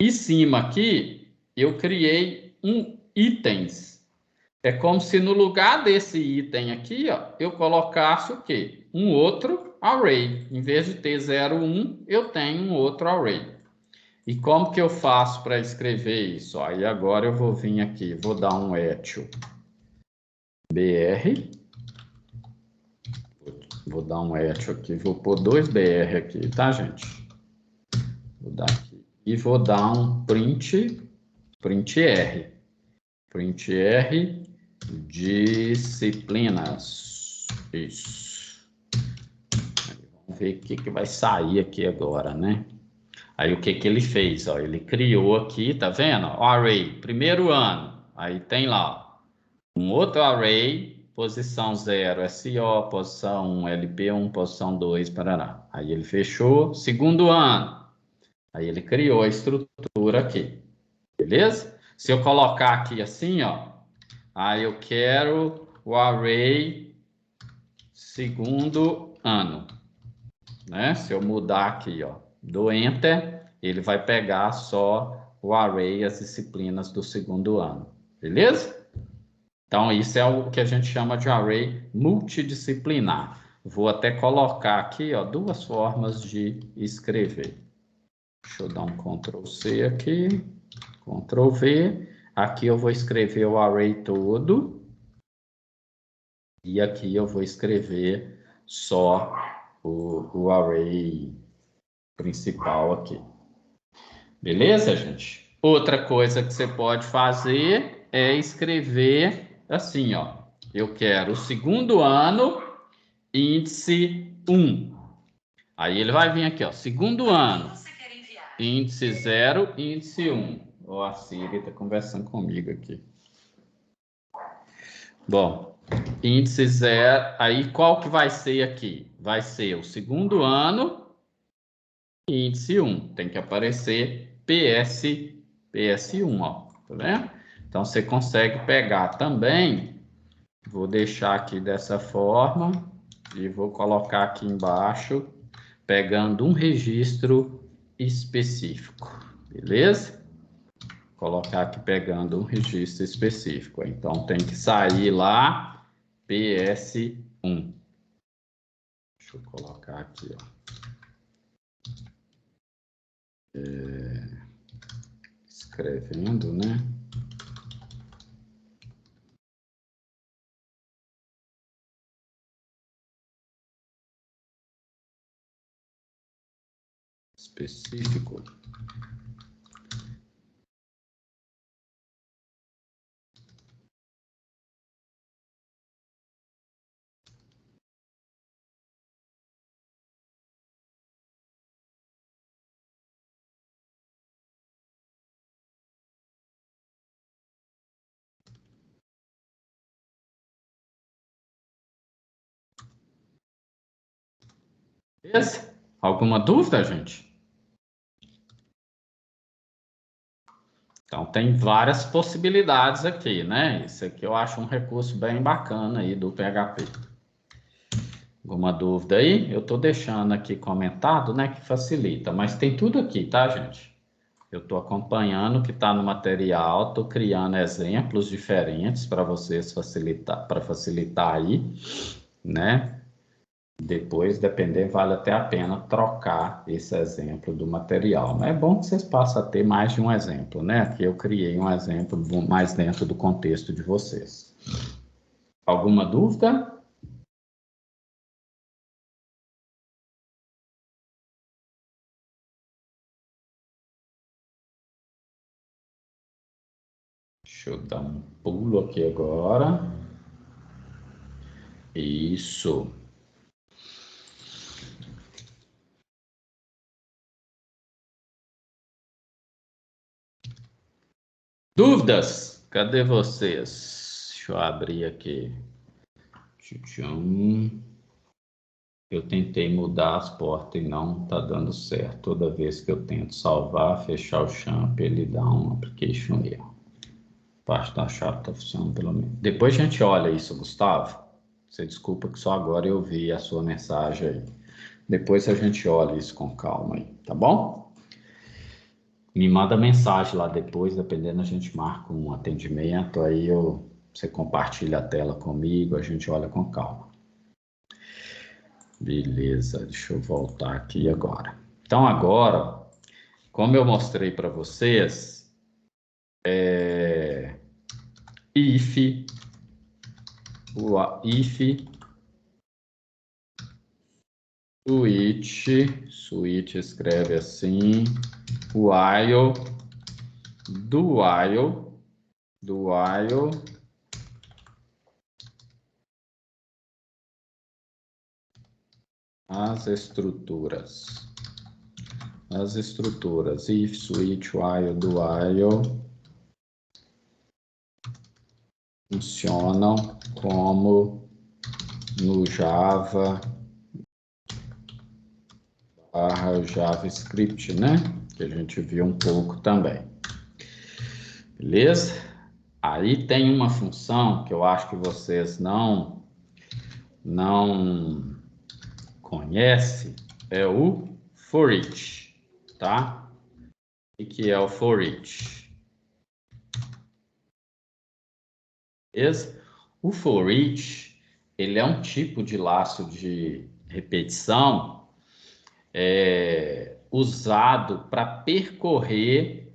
Em cima aqui, eu criei itens. É como se no lugar desse item aqui, ó, eu colocasse o quê? Um outro array. Em vez de ter 0, 1, eu tenho um outro array. E como que eu faço para escrever isso? Aí agora eu vou vir aqui, vou dar um etil br. Vou dar um etil aqui, vou pôr 2 br aqui, tá, gente? Vou dar aqui. E vou dar um print r. Print r disciplinas. Isso. Vamos ver o que vai sair aqui agora, né? Aí o que ele fez? Ó, ele criou aqui, tá vendo? O array, primeiro ano. Aí tem lá um outro array, posição 0, SO, posição 1, LP1, posição 2, parará. Aí ele fechou, segundo ano. Aí ele criou a estrutura aqui. Beleza? Se eu colocar aqui assim, ó, aí eu quero o array segundo ano, né? Se eu mudar aqui, ó, do Enter, ele vai pegar só o array, as disciplinas do segundo ano, beleza? Então, isso é o que a gente chama de array multidisciplinar. Vou até colocar aqui, ó, 2 formas de escrever. Deixa eu dar um Ctrl+C aqui, Ctrl+V. Aqui eu vou escrever o array todo. E aqui eu vou escrever só o array principal aqui. Beleza, gente? Outra coisa que você pode fazer é escrever assim, ó. Eu quero o segundo ano, índice 1. Aí ele vai vir aqui, ó. Segundo ano, índice 0, índice 1. Ó, a Siri está conversando comigo aqui. Bom, índice 0, aí qual que vai ser aqui? Vai ser o segundo ano, índice 1. Tem que aparecer PS1, ó, tá vendo? Então, você consegue pegar também, vou deixar aqui dessa forma, e vou colocar aqui embaixo, pegando um registro específico, beleza? Colocar aqui pegando um registro específico. Então, tem que sair lá PS1. Deixa eu colocar aqui, ó. Escrevendo, né? Específico. Beleza? Alguma dúvida, gente? Então, tem várias possibilidades aqui, né? Isso aqui eu acho um recurso bem bacana aí do PHP. Alguma dúvida aí? Eu estou deixando aqui comentado, né? Que facilita, mas tem tudo aqui, tá, gente? Eu estou acompanhando o que está no material, estou criando exemplos diferentes para vocês facilitar aí, né? Depois, dependendo, vale até a pena trocar esse exemplo do material. Mas é bom que vocês passem a ter mais de um exemplo, né? Aqui eu criei um exemplo mais dentro do contexto de vocês. Alguma dúvida? Deixa eu dar um pulo aqui agora. Isso. Dúvidas? Cadê vocês? Deixa eu abrir aqui. Tchutchum. Eu tentei mudar as portas e não está dando certo. Toda vez que eu tento salvar, fechar o champ, ele dá um application erro. Parte da chave está funcionando pelo menos. Depois a gente olha isso, Gustavo. Você desculpa que só agora eu vi a sua mensagem aí. Depois a gente olha isso com calma aí, tá bom? Me manda mensagem lá depois, dependendo, a gente marca um atendimento, aí você compartilha a tela comigo, a gente olha com calma. Beleza, deixa eu voltar aqui agora. Então agora, como eu mostrei para vocês, if switch escreve assim, while, do while as estruturas, if, switch, while, do while funcionam como no Java JavaScript, né? Que a gente viu um pouco também. Beleza? Aí tem uma função que eu acho que vocês não conhecem, é o for each, tá? O que é o for each? Beleza? O for each, ele é um tipo de laço de repetição usado para percorrer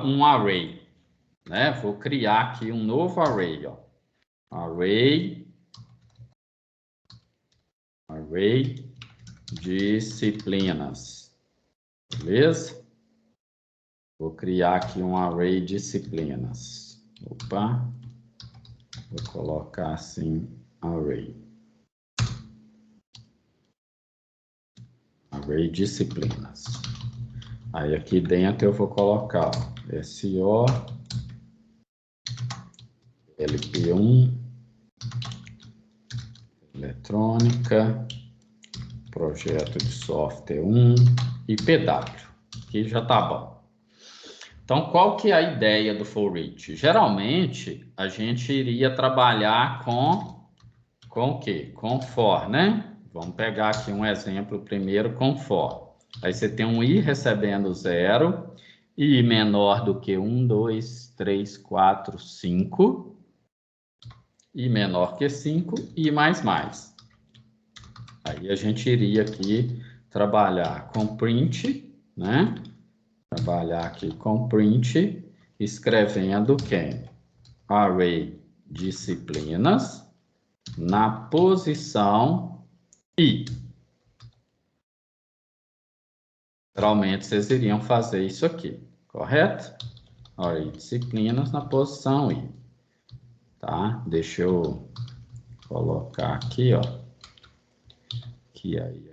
um array, né? Vou criar aqui um novo array, ó. Array disciplinas, beleza? Vou criar aqui um array disciplinas. Opa, vou colocar assim, array disciplinas. Aí aqui dentro eu vou colocar SO LP1 eletrônica, projeto de software 1 e PW. Aqui já tá bom. Então, qual que é a ideia do for each? Geralmente, a gente iria trabalhar com o quê? Com for, né? Vamos pegar aqui um exemplo primeiro com for. Aí você tem um i recebendo 0, i menor do que 1, 2, 3, 4, 5, i menor que 5, i mais mais. Aí a gente iria aqui trabalhar com print, né? Trabalhar aqui com print, escrevendo quem? Array disciplinas na posição i. Geralmente vocês iriam fazer isso aqui, correto? Array disciplinas na posição i. Tá? Deixa eu colocar aqui, ó.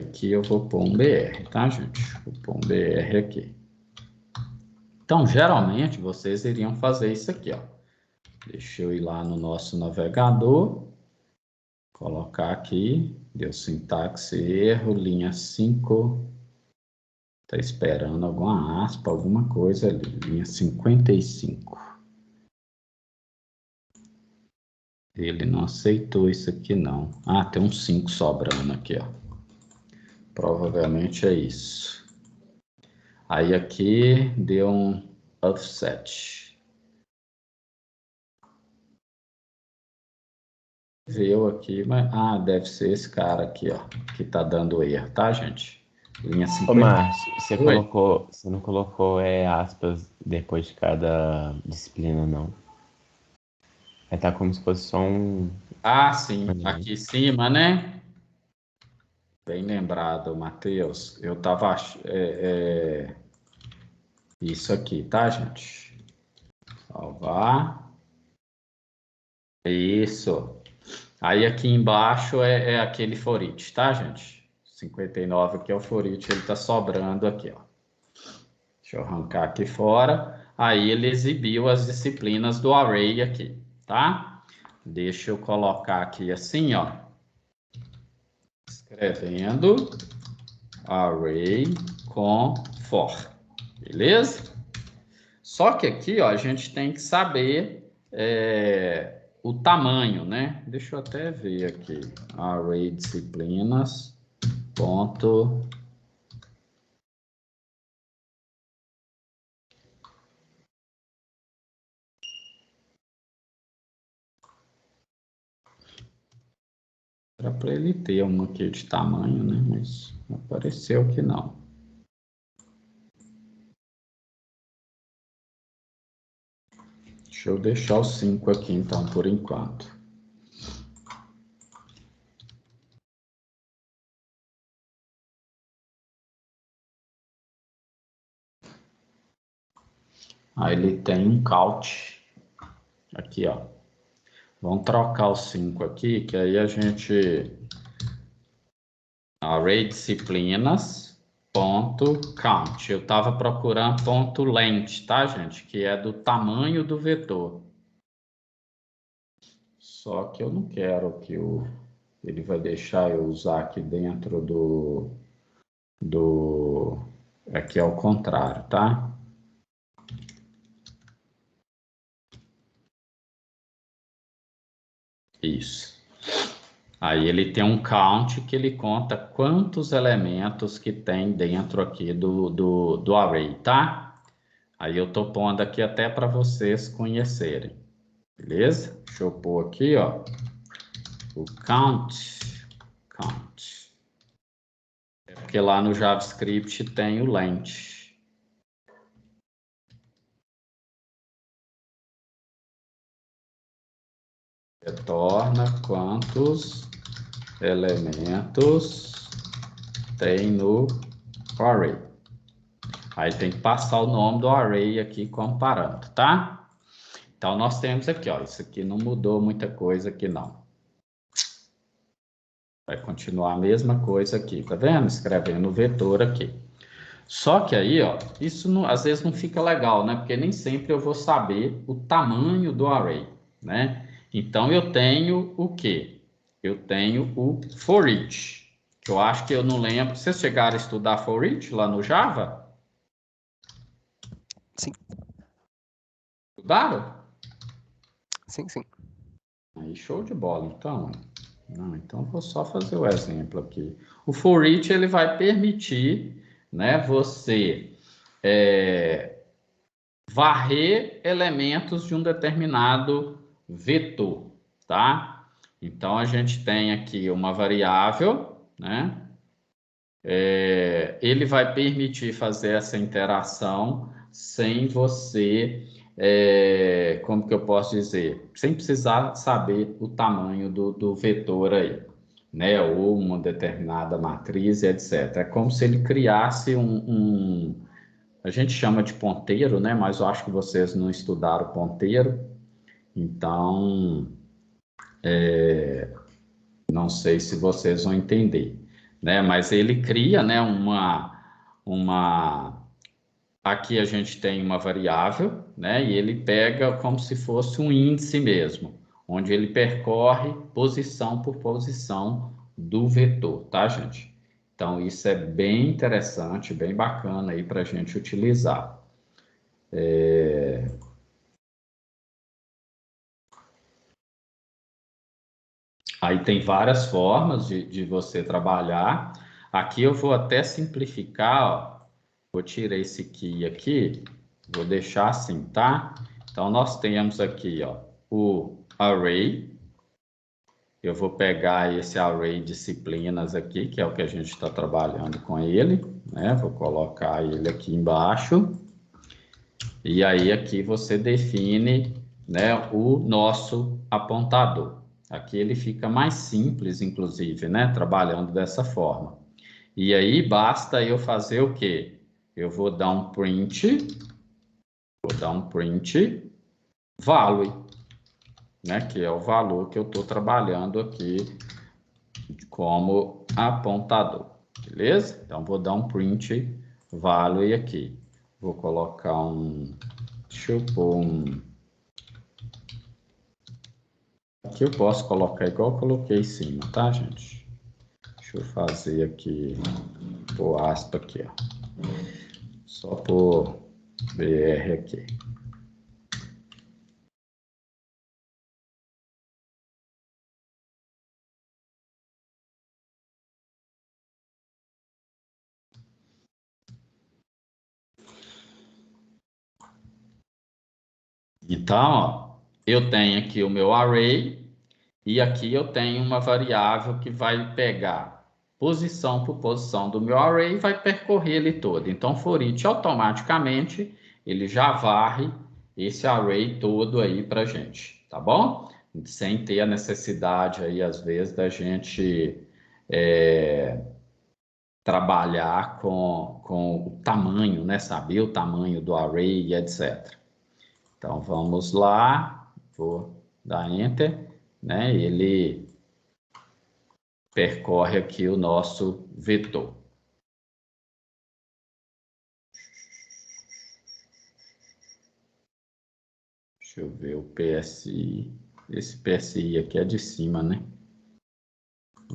Aqui eu vou pôr um BR, tá, gente? Vou pôr um BR aqui. Então, geralmente, vocês iriam fazer isso aqui, ó. Deixa eu ir lá no nosso navegador, colocar aqui, deu sintaxe erro, linha 5, tá esperando alguma aspa, alguma coisa ali, linha 55. Ele não aceitou isso aqui, não. Ah, tem um 5 sobrando aqui, ó. Provavelmente é isso. Aí aqui deu um offset. Veio aqui, mas... Ah, deve ser esse cara aqui, ó, que tá dando erro, tá, gente? Linha Ô, 50. Márcio, Oi? você não colocou aspas depois de cada disciplina, não. Vai estar como se fosse só um. Ah, sim, aqui em cima, né? Bem lembrado, Matheus. Eu tava... Isso aqui, tá, gente? Salvar. Isso. Aí aqui embaixo é aquele for each, tá, gente? 59 aqui é o for each, ele tá sobrando aqui, ó. Deixa eu arrancar aqui fora. Aí ele exibiu as disciplinas do array aqui, tá? Deixa eu colocar aqui assim, ó. Escrevendo array com for. Beleza? Só que aqui, ó, a gente tem que saber o tamanho, né? Deixa eu até ver aqui. Array disciplinas. Ponto. Era para ele ter uma aqui de tamanho, né? Mas apareceu que não. Deixa eu deixar o 5 aqui, então, por enquanto. Aí ele tem um count. Aqui, ó. Vamos trocar o 5 aqui, que aí a gente... Array disciplinas, ponto count. Eu estava procurando ponto length, tá, gente? Que é do tamanho do vetor. Só que eu não quero que ele vai deixar eu usar aqui dentro aqui é o contrário, tá? Isso. Aí ele tem um count que ele conta quantos elementos que tem dentro aqui do array, tá? Aí eu tô pondo aqui até para vocês conhecerem, beleza? Deixa eu pôr aqui, ó, o count. É porque lá no JavaScript tem o length. Retorna quantos elementos tem no array. Aí tem que passar o nome do array aqui como parâmetro, tá? Então nós temos aqui, ó, isso aqui não mudou muita coisa aqui não. Vai continuar a mesma coisa aqui, tá vendo? Escrevendo o vetor aqui. Só que aí, ó, isso não, às vezes não fica legal, né? Porque nem sempre eu vou saber o tamanho do array, né? Então eu tenho o quê? Eu tenho o for each, que eu acho que eu não lembro. Vocês chegaram a estudar for each lá no Java? Sim. Estudaram? Sim, sim. Aí show de bola, então. Não, então vou só fazer o exemplo aqui. O for each ele vai permitir, né, você varrer elementos de um determinado vetor, tá? Então a gente tem aqui uma variável, né? Ele vai permitir fazer essa interação sem você, como que eu posso dizer, sem precisar saber o tamanho do vetor aí, né? Ou uma determinada matriz, etc. É como se ele criasse a gente chama de ponteiro, né? Mas eu acho que vocês não estudaram ponteiro, então não sei se vocês vão entender, né? Mas ele cria, né? Aqui a gente tem uma variável, né? E ele pega como se fosse um índice mesmo, onde ele percorre posição por posição do vetor, tá, gente? Então isso é bem interessante, bem bacana aí para a gente utilizar. Aí tem várias formas de você trabalhar. Aqui eu vou até simplificar, ó. Vou tirar esse key aqui, vou deixar assim, tá? Então nós temos aqui, ó, o array, eu vou pegar esse array disciplinas aqui, que é o que a gente está trabalhando com ele, né? Vou colocar ele aqui embaixo. E aí aqui você define, né, o nosso apontador. Aqui ele fica mais simples, inclusive, né? Trabalhando dessa forma. E aí basta eu fazer o quê? Eu vou dar um print value, né? Que é o valor que eu estou trabalhando aqui como apontador, beleza? Então vou dar um print value aqui. Vou colocar deixa eu pôr aqui eu posso colocar igual eu coloquei em cima, tá, gente? Deixa eu fazer aqui, pôr aspa aqui, ó. Só por BR aqui. Então, ó, eu tenho aqui o meu array e aqui eu tenho uma variável que vai pegar posição por posição do meu array e vai percorrer ele todo. Então, for each automaticamente ele já varre esse array todo aí para gente, tá bom? Sem ter a necessidade aí às vezes da gente trabalhar com o tamanho, né? Saber o tamanho do array e etc. Então, vamos lá, vou dar Enter, né? Ele percorre aqui o nosso vetor. Deixa eu ver o PSI. Esse PSI aqui é de cima, né?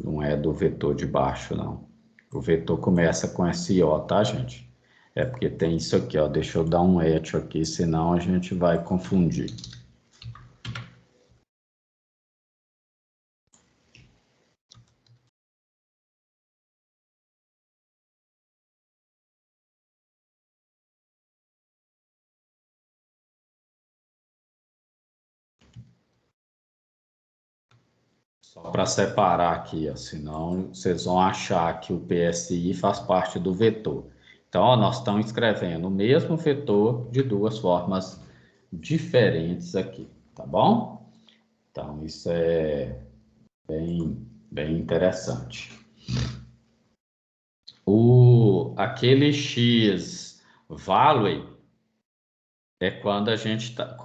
Não é do vetor de baixo, não. O vetor começa com SO, tá, gente? É porque tem isso aqui, ó. Deixa eu dar um echo aqui, senão a gente vai confundir. Só para separar aqui, ó, senão vocês vão achar que o PSI faz parte do vetor. Então, ó, nós estamos escrevendo o mesmo vetor de duas formas diferentes aqui, tá bom? Então, isso é bem interessante. Aquele x value é quando a gente está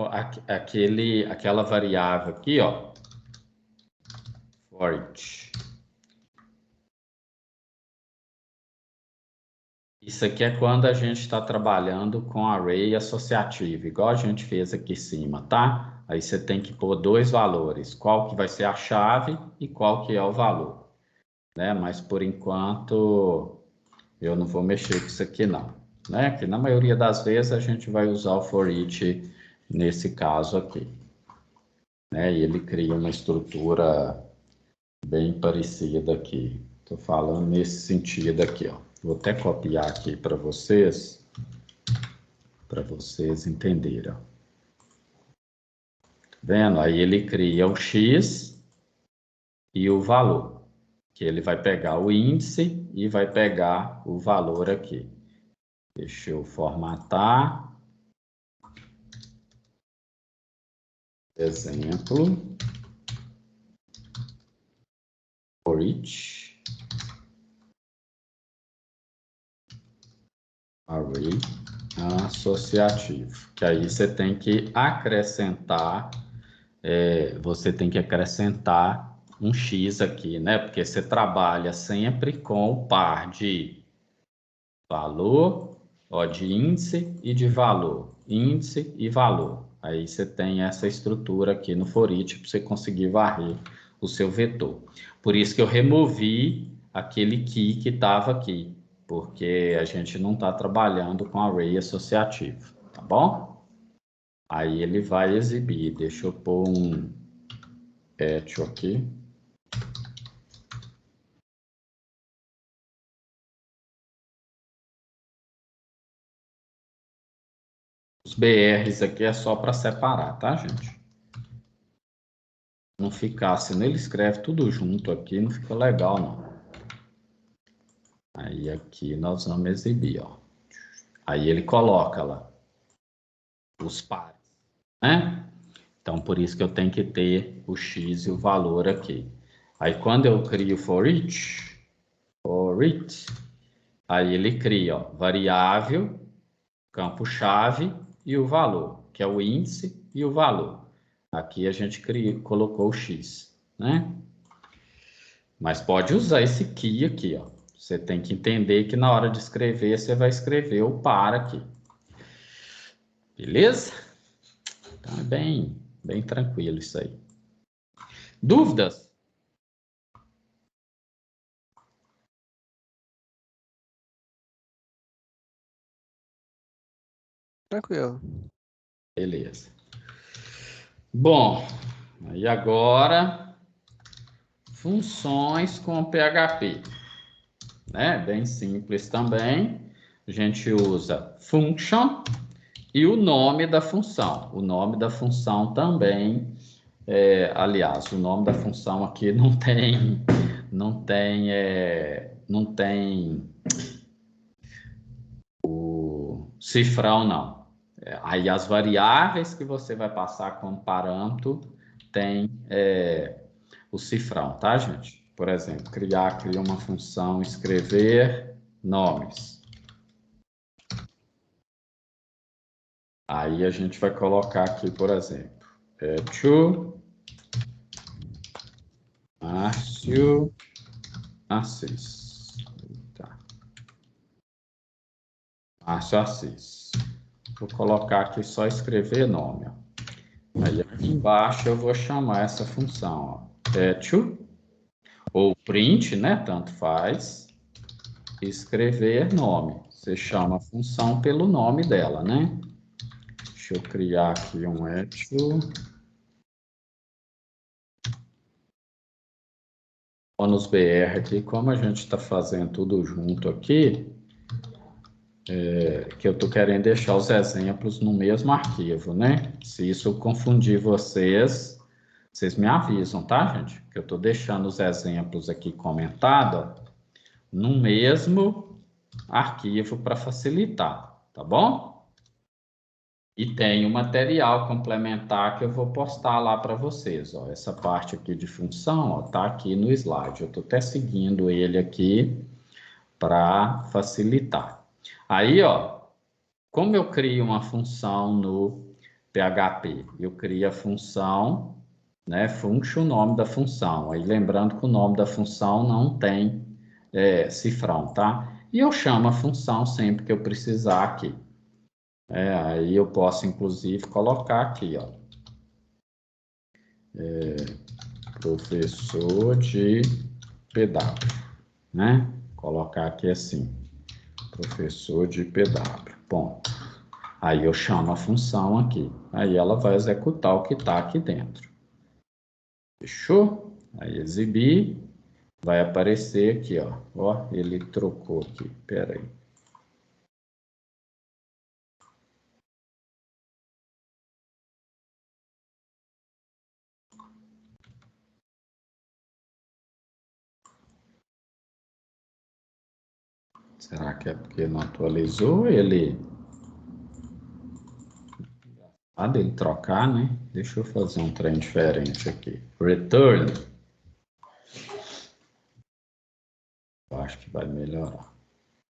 aquela variável aqui, ó, for each. Isso aqui é quando a gente está trabalhando com array associativo, igual a gente fez aqui em cima, tá? Aí você tem que pôr dois valores, qual que vai ser a chave e qual que é o valor, né? Mas por enquanto eu não vou mexer com isso aqui não, né? Que na maioria das vezes a gente vai usar o for each nesse caso aqui, né? E ele cria uma estrutura bem parecida aqui. Estou falando nesse sentido aqui, ó. Vou até copiar aqui para vocês entenderem. Ó. Vendo? Aí ele cria o x e o valor, que ele vai pegar o índice e vai pegar o valor aqui. Deixa eu formatar. Exemplo. For each array associativo. Que aí você tem que acrescentar um X aqui, né? Porque você trabalha sempre com o par de valor, ó, de índice e de valor. Índice e valor. Aí você tem essa estrutura aqui no for each para você conseguir varrer o seu vetor. Por isso que eu removi aquele key que estava aqui, porque a gente não está trabalhando com array associativo, tá bom? Aí ele vai exibir. Deixa eu pôr um echo aqui. Os BRs aqui é só para separar, tá, gente? não ficar, senão ele escreve tudo junto aqui, não fica legal, não. Aí aqui nós vamos exibir, ó. Aí ele coloca lá os pares, né? Então, por isso que eu tenho que ter o x e o valor aqui. Aí, quando eu crio for each, aí ele cria, ó, variável, campo-chave e o valor, que é o índice e o valor. Aqui a gente colocou o x, né? Mas pode usar esse key aqui, ó. Você tem que entender que na hora de escrever, você vai escrever o par aqui. Beleza? Então é bem tranquilo isso aí. Dúvidas? Tranquilo. Beleza. Bom, e agora funções com PHP, né? Bem simples também. A gente usa function e o nome da função. O nome da função também, aliás, o nome da função aqui não tem o cifrão, não. Aí as variáveis que você vai passar como parâmetro tem o cifrão, tá, gente? Por exemplo, criar uma função, escrever nomes. Aí a gente vai colocar aqui, por exemplo, to Márcio Assis. Tá. Márcio Assis. Vou colocar aqui só escrever nome. Ó. Aí aqui embaixo eu vou chamar essa função, ó, to, ou print, né? Tanto faz. Escrever nome. Você chama a função pelo nome dela, né? Deixa eu criar aqui um to. Bônus BR aqui, como a gente está fazendo tudo junto aqui, que eu estou querendo deixar os exemplos no mesmo arquivo, né? Se isso confundir vocês, vocês me avisam, tá, gente? Que eu estou deixando os exemplos aqui comentados no mesmo arquivo para facilitar, tá bom? E tem o material complementar que eu vou postar lá para vocês, ó. Essa parte aqui de função, ó, tá aqui no slide. Eu estou até seguindo ele aqui para facilitar. Aí, ó, como eu crio uma função no PHP? Eu crio a função, né, function, o nome da função. Aí, lembrando que o nome da função não tem cifrão, tá? E eu chamo a função sempre que eu precisar aqui. Aí eu posso, inclusive, colocar aqui, ó. Professor de PW, né? Colocar aqui assim. Professor de PW, ponto. Aí eu chamo a função aqui. Aí ela vai executar o que está aqui dentro. Fechou? Aí exibir. Vai aparecer aqui, ó. Ó, ele trocou aqui. Pera aí. Será que é porque não atualizou ele? Dele trocar, né? Deixa eu fazer um trem diferente aqui. Return. Eu acho que vai melhorar.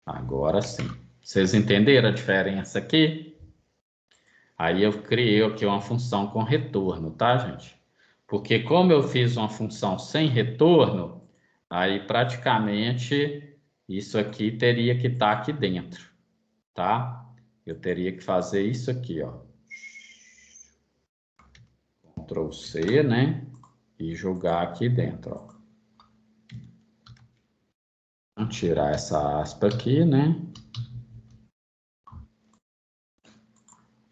Agora sim. Vocês entenderam a diferença aqui? Aí eu criei aqui uma função com retorno, tá, gente? Porque como eu fiz uma função sem retorno, aí praticamente isso aqui teria que estar aqui dentro, tá? Eu teria que fazer isso aqui, ó. Ctrl C, né? E jogar aqui dentro, ó. Vou tirar essa aspa aqui, né?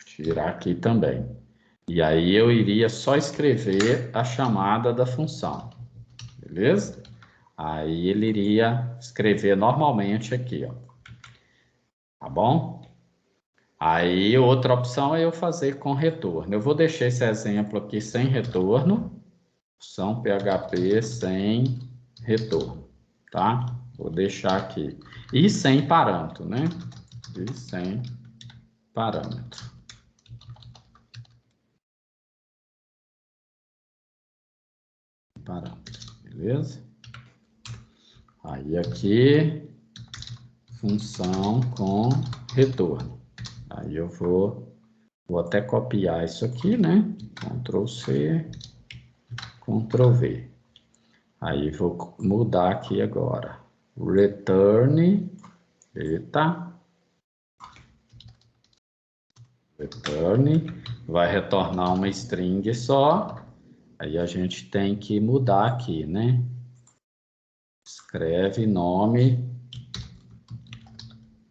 Tirar aqui também. E aí eu iria só escrever a chamada da função, beleza? Aí ele iria escrever normalmente aqui, ó. Tá bom? Aí outra opção é eu fazer com retorno. Eu vou deixar esse exemplo aqui sem retorno, função PHP sem retorno, tá? Vou deixar aqui. E sem parâmetro, né? E sem parâmetro. Parâmetro, beleza? Aí aqui, função com retorno. Aí eu vou até copiar isso aqui, né? Ctrl C, Ctrl V. Aí vou mudar aqui agora. Return, eita. Return, vai retornar uma string só. Aí a gente tem que mudar aqui, né? Escreve nome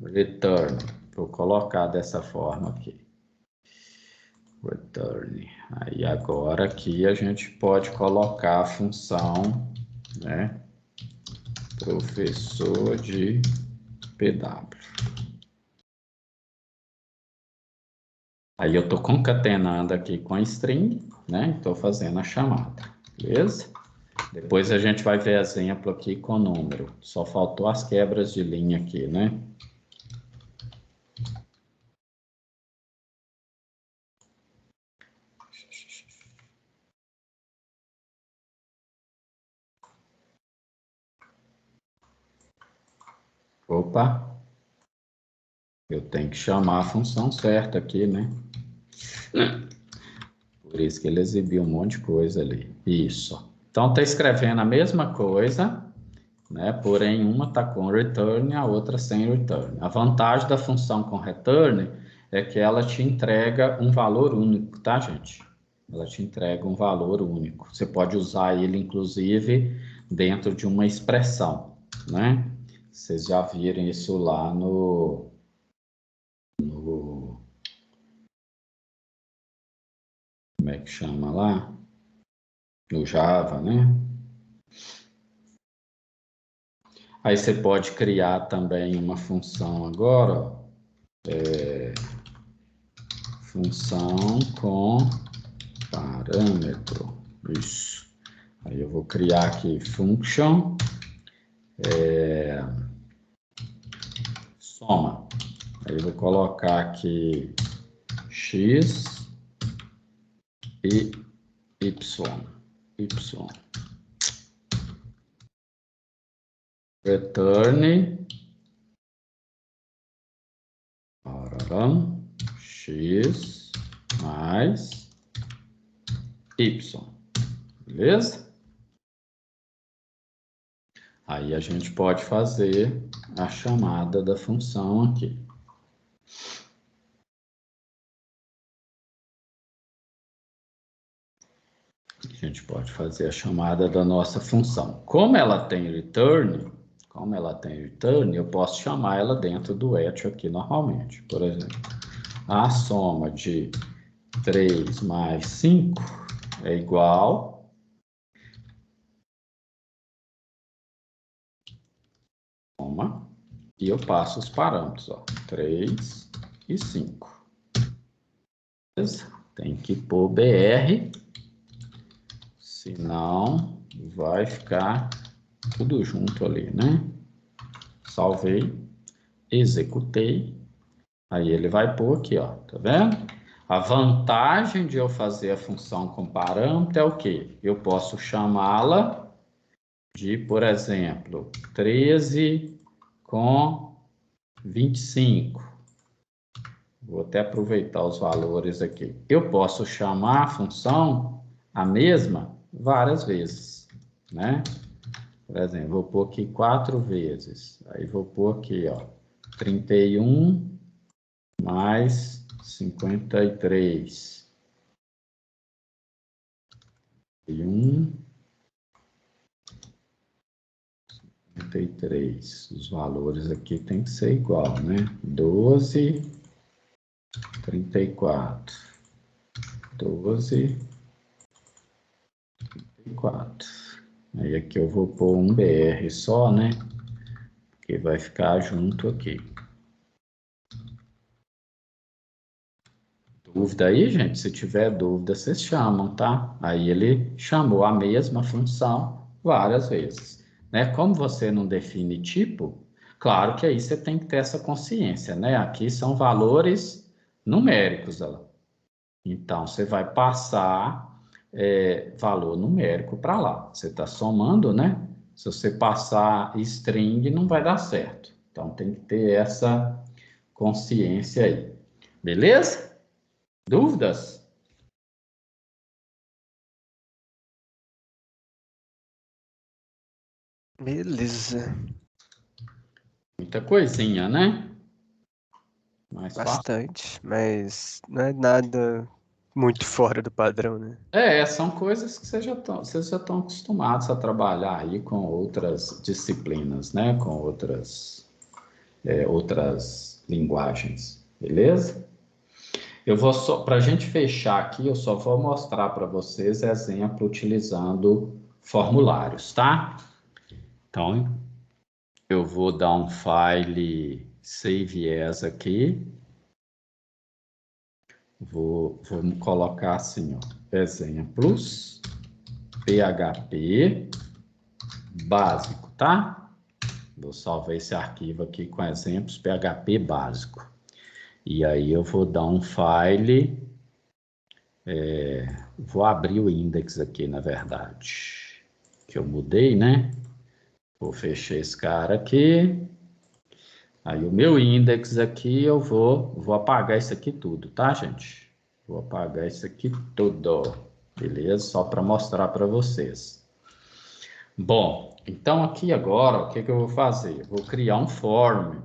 return. Vou colocar dessa forma aqui. Return. Aí agora aqui a gente pode colocar a função, né? Professor de PW. Aí eu estou concatenando aqui com a string, né? Estou fazendo a chamada, beleza? Depois a gente vai ver exemplo aqui com número. Só faltou as quebras de linha aqui, né? Opa! Eu tenho que chamar a função certa aqui, né? Por isso que ele exibiu um monte de coisa ali. Isso. Então, está escrevendo a mesma coisa, né? Porém, uma está com return e a outra sem return. A vantagem da função com return é que ela te entrega um valor único, tá, gente? Ela te entrega um valor único. Você pode usar ele, inclusive, dentro de uma expressão, né? Vocês já viram isso lá no como é que chama lá? No Java, né? Aí você pode criar também uma função agora, ó, função com parâmetro. Isso. Aí eu vou criar aqui function soma. Aí eu vou colocar aqui x e y. Return x mais y. Beleza? Aí a gente pode fazer a chamada da função aqui. A gente pode fazer a chamada da nossa função. Como ela tem return, eu posso chamar ela dentro do echo aqui normalmente. Por exemplo, a soma de 3 mais 5 é igual soma, e eu passo os parâmetros, ó, 3 e 5. Beleza? Tem que pôr BR, senão vai ficar tudo junto ali, né? Salvei, executei, aí ele vai pôr aqui, ó, tá vendo? A vantagem de eu fazer a função com parâmetro é o quê? Eu posso chamá-la de, por exemplo, 13 com 25. Vou até aproveitar os valores aqui. Eu posso chamar a função a mesma várias vezes, né? Por exemplo, vou pôr aqui 4 vezes. Aí vou pôr aqui, ó, 31 mais 53. 53. Os valores aqui tem que ser igual, né? 12, 34. 12, 34. Aí aqui eu vou pôr um BR só, né? Que vai ficar junto aqui. Dúvida aí, gente? Se tiver dúvida, vocês chamam, tá? Aí ele chamou a mesma função várias vezes, né? Como você não define tipo, claro que aí você tem que ter essa consciência, né? Aqui são valores numéricos, ela. Então, você vai passar valor numérico para lá. Você está somando, né? Se você passar string, não vai dar certo. Então, tem que ter essa consciência aí. Beleza? Dúvidas? Beleza. Muita coisinha, né? Mais fácil. Bastante, mas não é nada muito fora do padrão, né? São coisas que vocês já estão acostumados a trabalhar aí com outras disciplinas, né? Com outras linguagens, beleza? Eu vou só, para a gente fechar aqui, eu só vou mostrar para vocês exemplo utilizando formulários, tá? Então, eu vou dar um file save as aqui. Vamos colocar assim, ó, exemplos, PHP básico, tá? Vou salvar esse arquivo aqui com exemplos PHP básico. E aí eu vou dar um file, vou abrir o index aqui, na verdade, que eu mudei, né? Vou fechar esse cara aqui. Aí o meu index aqui, eu vou apagar isso aqui tudo, tá, gente? Vou apagar isso aqui tudo, beleza? Só para mostrar para vocês. Bom, então aqui agora, o que que eu vou fazer? Vou criar um form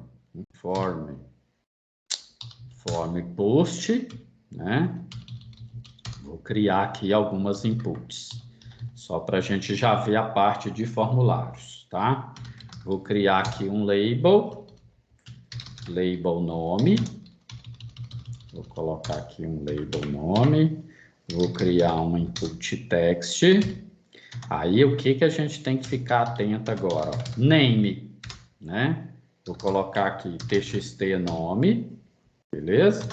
post, né? Vou criar aqui algumas inputs, só para a gente já ver a parte de formulários, tá? Vou criar aqui um label nome, vou colocar aqui um label nome, vou criar um input text. Aí o que que a gente tem que ficar atento agora? Name, né? Vou colocar aqui txt nome, beleza?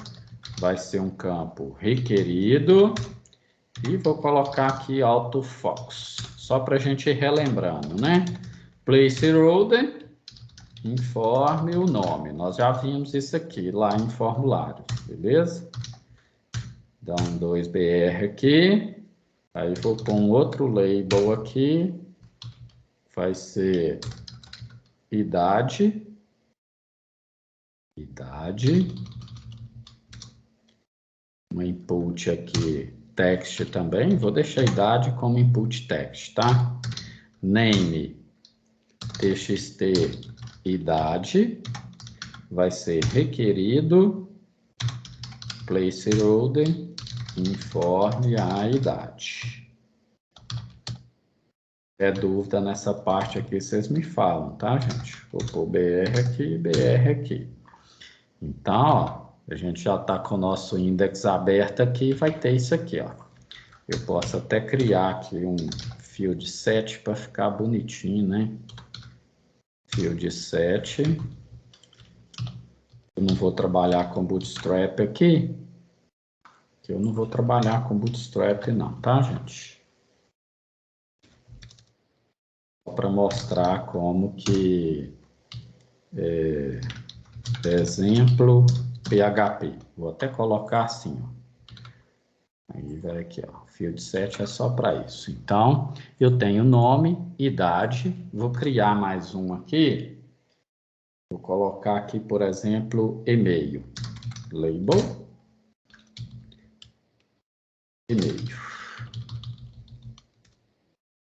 Vai ser um campo requerido e vou colocar aqui autofocus, só para a gente ir relembrando, né? Placeholder, informe o nome. Nós já vimos isso aqui lá em formulário, beleza? Dá um 2BR aqui. Aí vou pôr um outro label aqui. Vai ser idade. Um input aqui, text também. Vou deixar a idade como input text, tá? Name, txt idade. Vai ser requerido, placeholder, informe a idade. É dúvida nessa parte aqui, vocês me falam, tá, gente? Vou pôr BR aqui, BR aqui. Então, ó, a gente já está com o nosso index aberto aqui, vai ter isso aqui, ó. Eu posso até criar aqui um field set para ficar bonitinho, né? Field set. Eu não vou trabalhar com Bootstrap aqui, que eu não vou trabalhar com Bootstrap não, tá, gente? Para mostrar como que exemplo PHP. Vou até colocar assim, ó. Aí vai aqui, ó. Field set é só para isso. Então, eu tenho nome, idade. Vou criar mais um aqui. Vou colocar aqui, por exemplo, e-mail. Label. E-mail.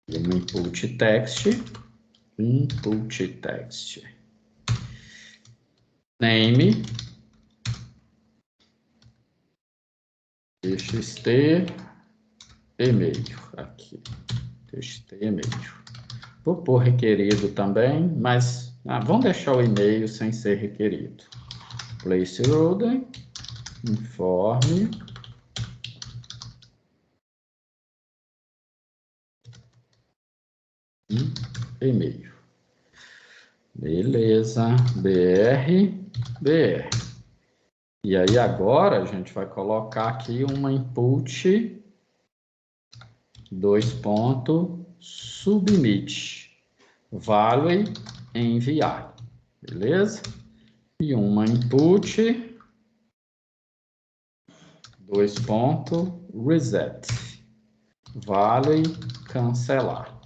E um input text. Input text. Name. txt e-mail. Aqui. txt e-mail. Vou pôr requerido também, mas vamos deixar o e-mail sem ser requerido. Placeholder, informe, e-mail. Beleza, BR. E aí agora a gente vai colocar aqui uma input 2.submit value enviar, beleza? E uma input 2.reset value cancelar.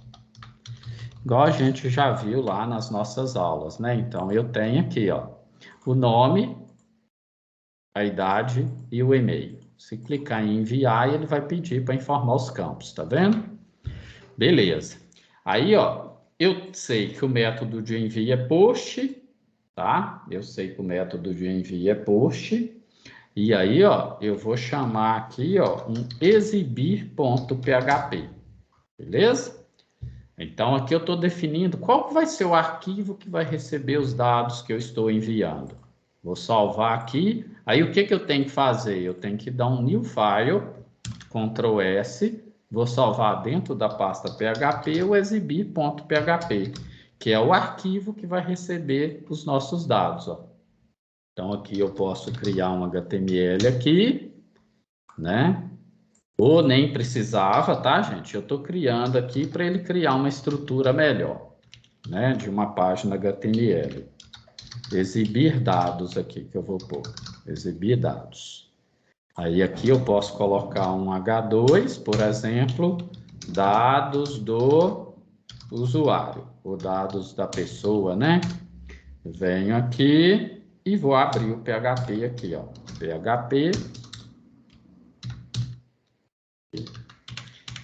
Igual a gente já viu lá nas nossas aulas, né? Então eu tenho aqui, ó, o nome, a idade e o e-mail. Se clicar em enviar, ele vai pedir para informar os campos, tá vendo? Beleza. Aí, ó, eu sei que o método de envio é post, tá? Eu sei que o método de envio é post. E aí, ó, eu vou chamar aqui, ó, um exibir.php, beleza? Então, aqui eu estou definindo qual vai ser o arquivo que vai receber os dados que eu estou enviando. Vou salvar aqui. Aí, o que eu tenho que fazer? Eu tenho que dar um new file, Ctrl S, vou salvar dentro da pasta PHP o exibir.php, que é o arquivo que vai receber os nossos dados, ó. Então, aqui eu posso criar um HTML aqui, né? Ou nem precisava, tá, gente? Eu estou criando aqui para ele criar uma estrutura melhor, né? De uma página HTML. Exibir dados aqui que eu vou pôr. Exibir dados. Aí aqui eu posso colocar um H2, por exemplo, dados do usuário, ou dados da pessoa, né? Venho aqui e vou abrir o PHP aqui, ó. PHP.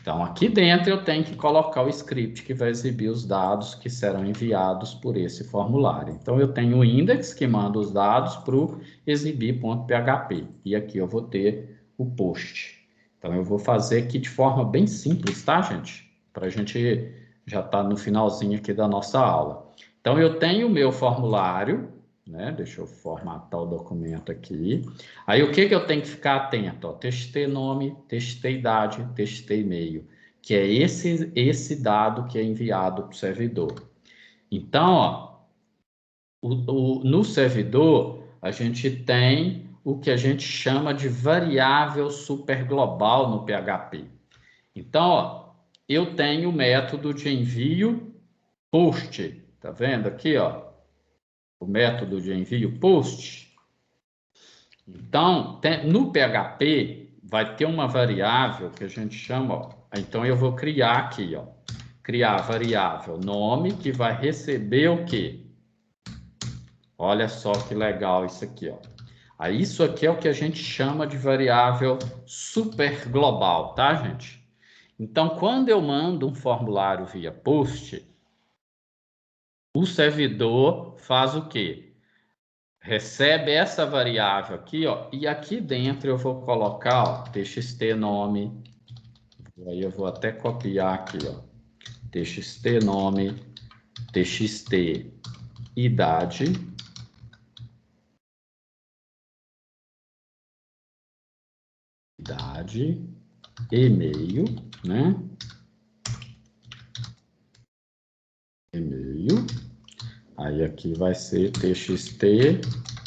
Então, aqui dentro eu tenho que colocar o script que vai exibir os dados que serão enviados por esse formulário. Então, eu tenho o index que manda os dados para o exibir.php. E aqui eu vou ter o post. Então, eu vou fazer aqui de forma bem simples, tá, gente? Para a gente já estar no finalzinho aqui da nossa aula. Então, eu tenho o meu formulário, né? Deixa eu formatar o documento aqui. Aí, o que eu tenho que ficar atento? Ó, testei nome, testei idade, testei e-mail, que é esse dado que é enviado para o servidor. Então, ó, no servidor, a gente tem o que a gente chama de variável superglobal no PHP. Então, ó, eu tenho o método de envio post. Tá vendo aqui, ó? O método de envio post. Então, no PHP, vai ter uma variável que a gente chama, ó, então eu vou criar aqui, ó, criar a variável nome, que vai receber o quê? Olha só que legal isso aqui, ó. Aí isso aqui é o que a gente chama de variável super global, tá, gente? Então, quando eu mando um formulário via post, o servidor faz o quê? Recebe essa variável aqui, ó, e aqui dentro eu vou colocar, ó, txt nome, aí eu vou até copiar aqui, ó, txt nome, txt idade, e-mail, né? E-mail, aí aqui vai ser txt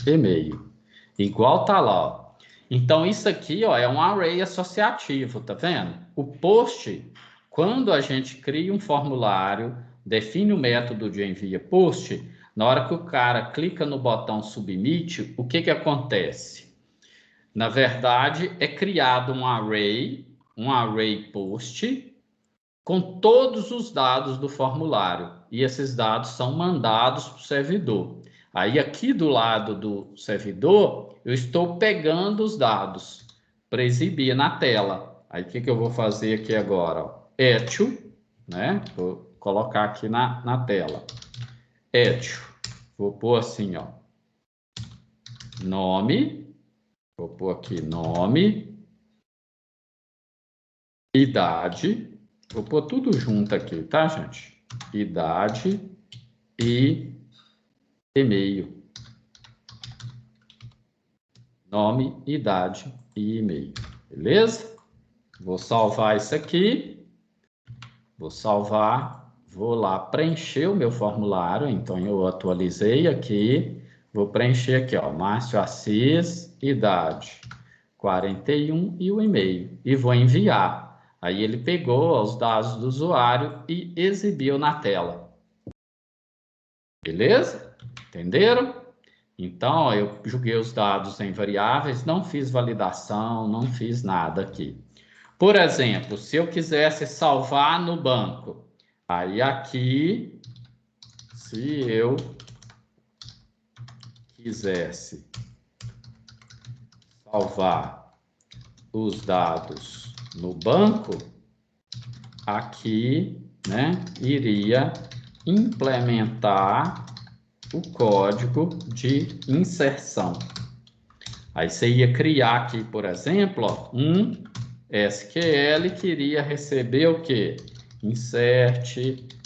e-mail, igual tá lá, ó. Então, isso aqui, ó, é um array associativo, tá vendo? O post, quando a gente cria um formulário, define o método de envio post, na hora que o cara clica no botão submit, o que acontece? Na verdade, é criado um array post, com todos os dados do formulário. E esses dados são mandados para o servidor. Aí, aqui do lado do servidor, eu estou pegando os dados para exibir na tela. Aí, o que eu vou fazer aqui agora? Echo, né? Vou colocar aqui na tela. Echo. Vou pôr assim, ó. Nome. Vou pôr aqui nome. Idade. Vou pôr tudo junto aqui, tá, gente? Idade e e-mail. Nome, idade e e-mail. Beleza? Vou salvar isso aqui. Vou salvar. Vou lá preencher o meu formulário. Então, eu atualizei aqui. Vou preencher aqui, ó, Márcio Assis, idade 41 e o e-mail. E vou enviar. Aí ele pegou os dados do usuário e exibiu na tela. Beleza? Entenderam? Então, eu joguei os dados em variáveis, não fiz validação, não fiz nada aqui. Por exemplo, se eu quisesse salvar no banco, aí aqui, se eu quisesse salvar os dados no banco, aqui, né, iria implementar o código de inserção. Aí você ia criar aqui, por exemplo, ó, um SQL que iria receber o quê? Insert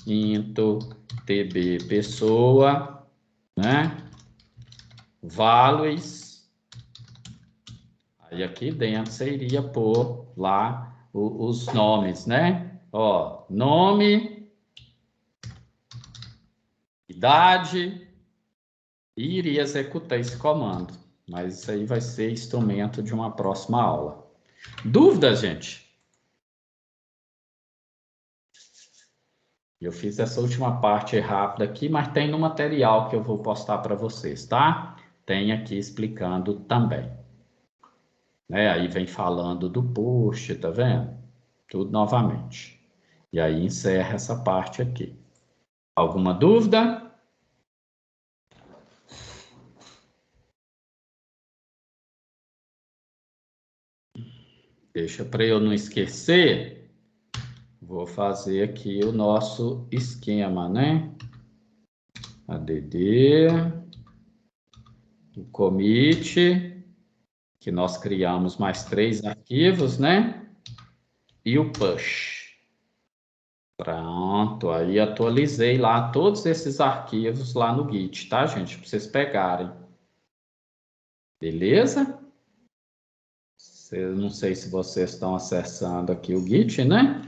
into tb pessoa, né? Values. Aí aqui dentro você iria pôr lá os nomes, né? Ó, nome, idade, e iria executar esse comando. Mas isso aí vai ser instrumento de uma próxima aula. Dúvidas, gente? Eu fiz essa última parte rápida aqui, mas tem no material que eu vou postar para vocês, tá? Tem aqui explicando também. Né? Aí vem falando do post, tá vendo? Tudo novamente. E aí encerra essa parte aqui. Alguma dúvida? Deixa para eu não esquecer. Vou fazer aqui o nosso esquema, né? ADD, o commit, que nós criamos mais 3 arquivos, né? E o push. Pronto, aí atualizei lá todos esses arquivos lá no Git, tá, gente? Para vocês pegarem. Beleza? Não sei se vocês estão acessando aqui o Git, né?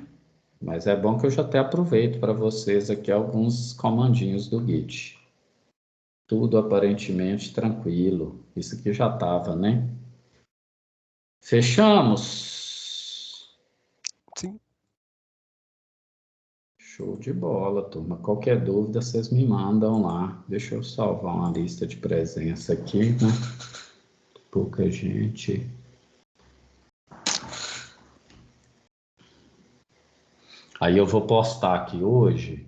Mas é bom que eu já até aproveito para vocês aqui alguns comandinhos do Git. Tudo aparentemente tranquilo. Isso aqui já estava, né? Fechamos? Sim. Show de bola, turma. Qualquer dúvida, vocês me mandam lá. Deixa eu salvar uma lista de presença aqui, né? Pouca gente. Aí eu vou postar aqui hoje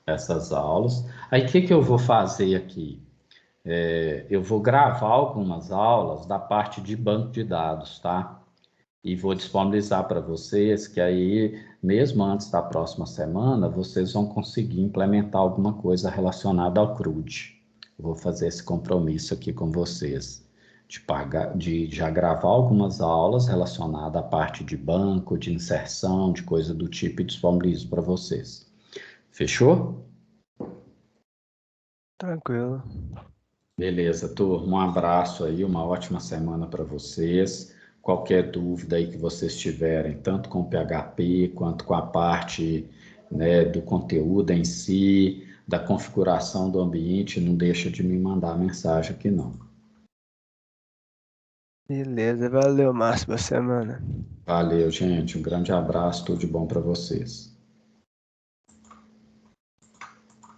essas aulas. Aí o que eu vou fazer aqui? Eu vou gravar algumas aulas da parte de banco de dados, tá? E vou disponibilizar para vocês, que aí, mesmo antes da próxima semana, vocês vão conseguir implementar alguma coisa relacionada ao CRUD. Vou fazer esse compromisso aqui com vocês, de já gravar algumas aulas relacionadas à parte de banco, de inserção, de coisa do tipo, e disponibilizo para vocês. Fechou? Tranquilo. Beleza, turma. Um abraço aí, uma ótima semana para vocês. Qualquer dúvida aí que vocês tiverem, tanto com o PHP quanto com a parte, né, do conteúdo em si, da configuração do ambiente, não deixa de me mandar mensagem aqui não. Beleza, valeu, Márcio, boa semana. Valeu, gente. Um grande abraço, tudo de bom para vocês.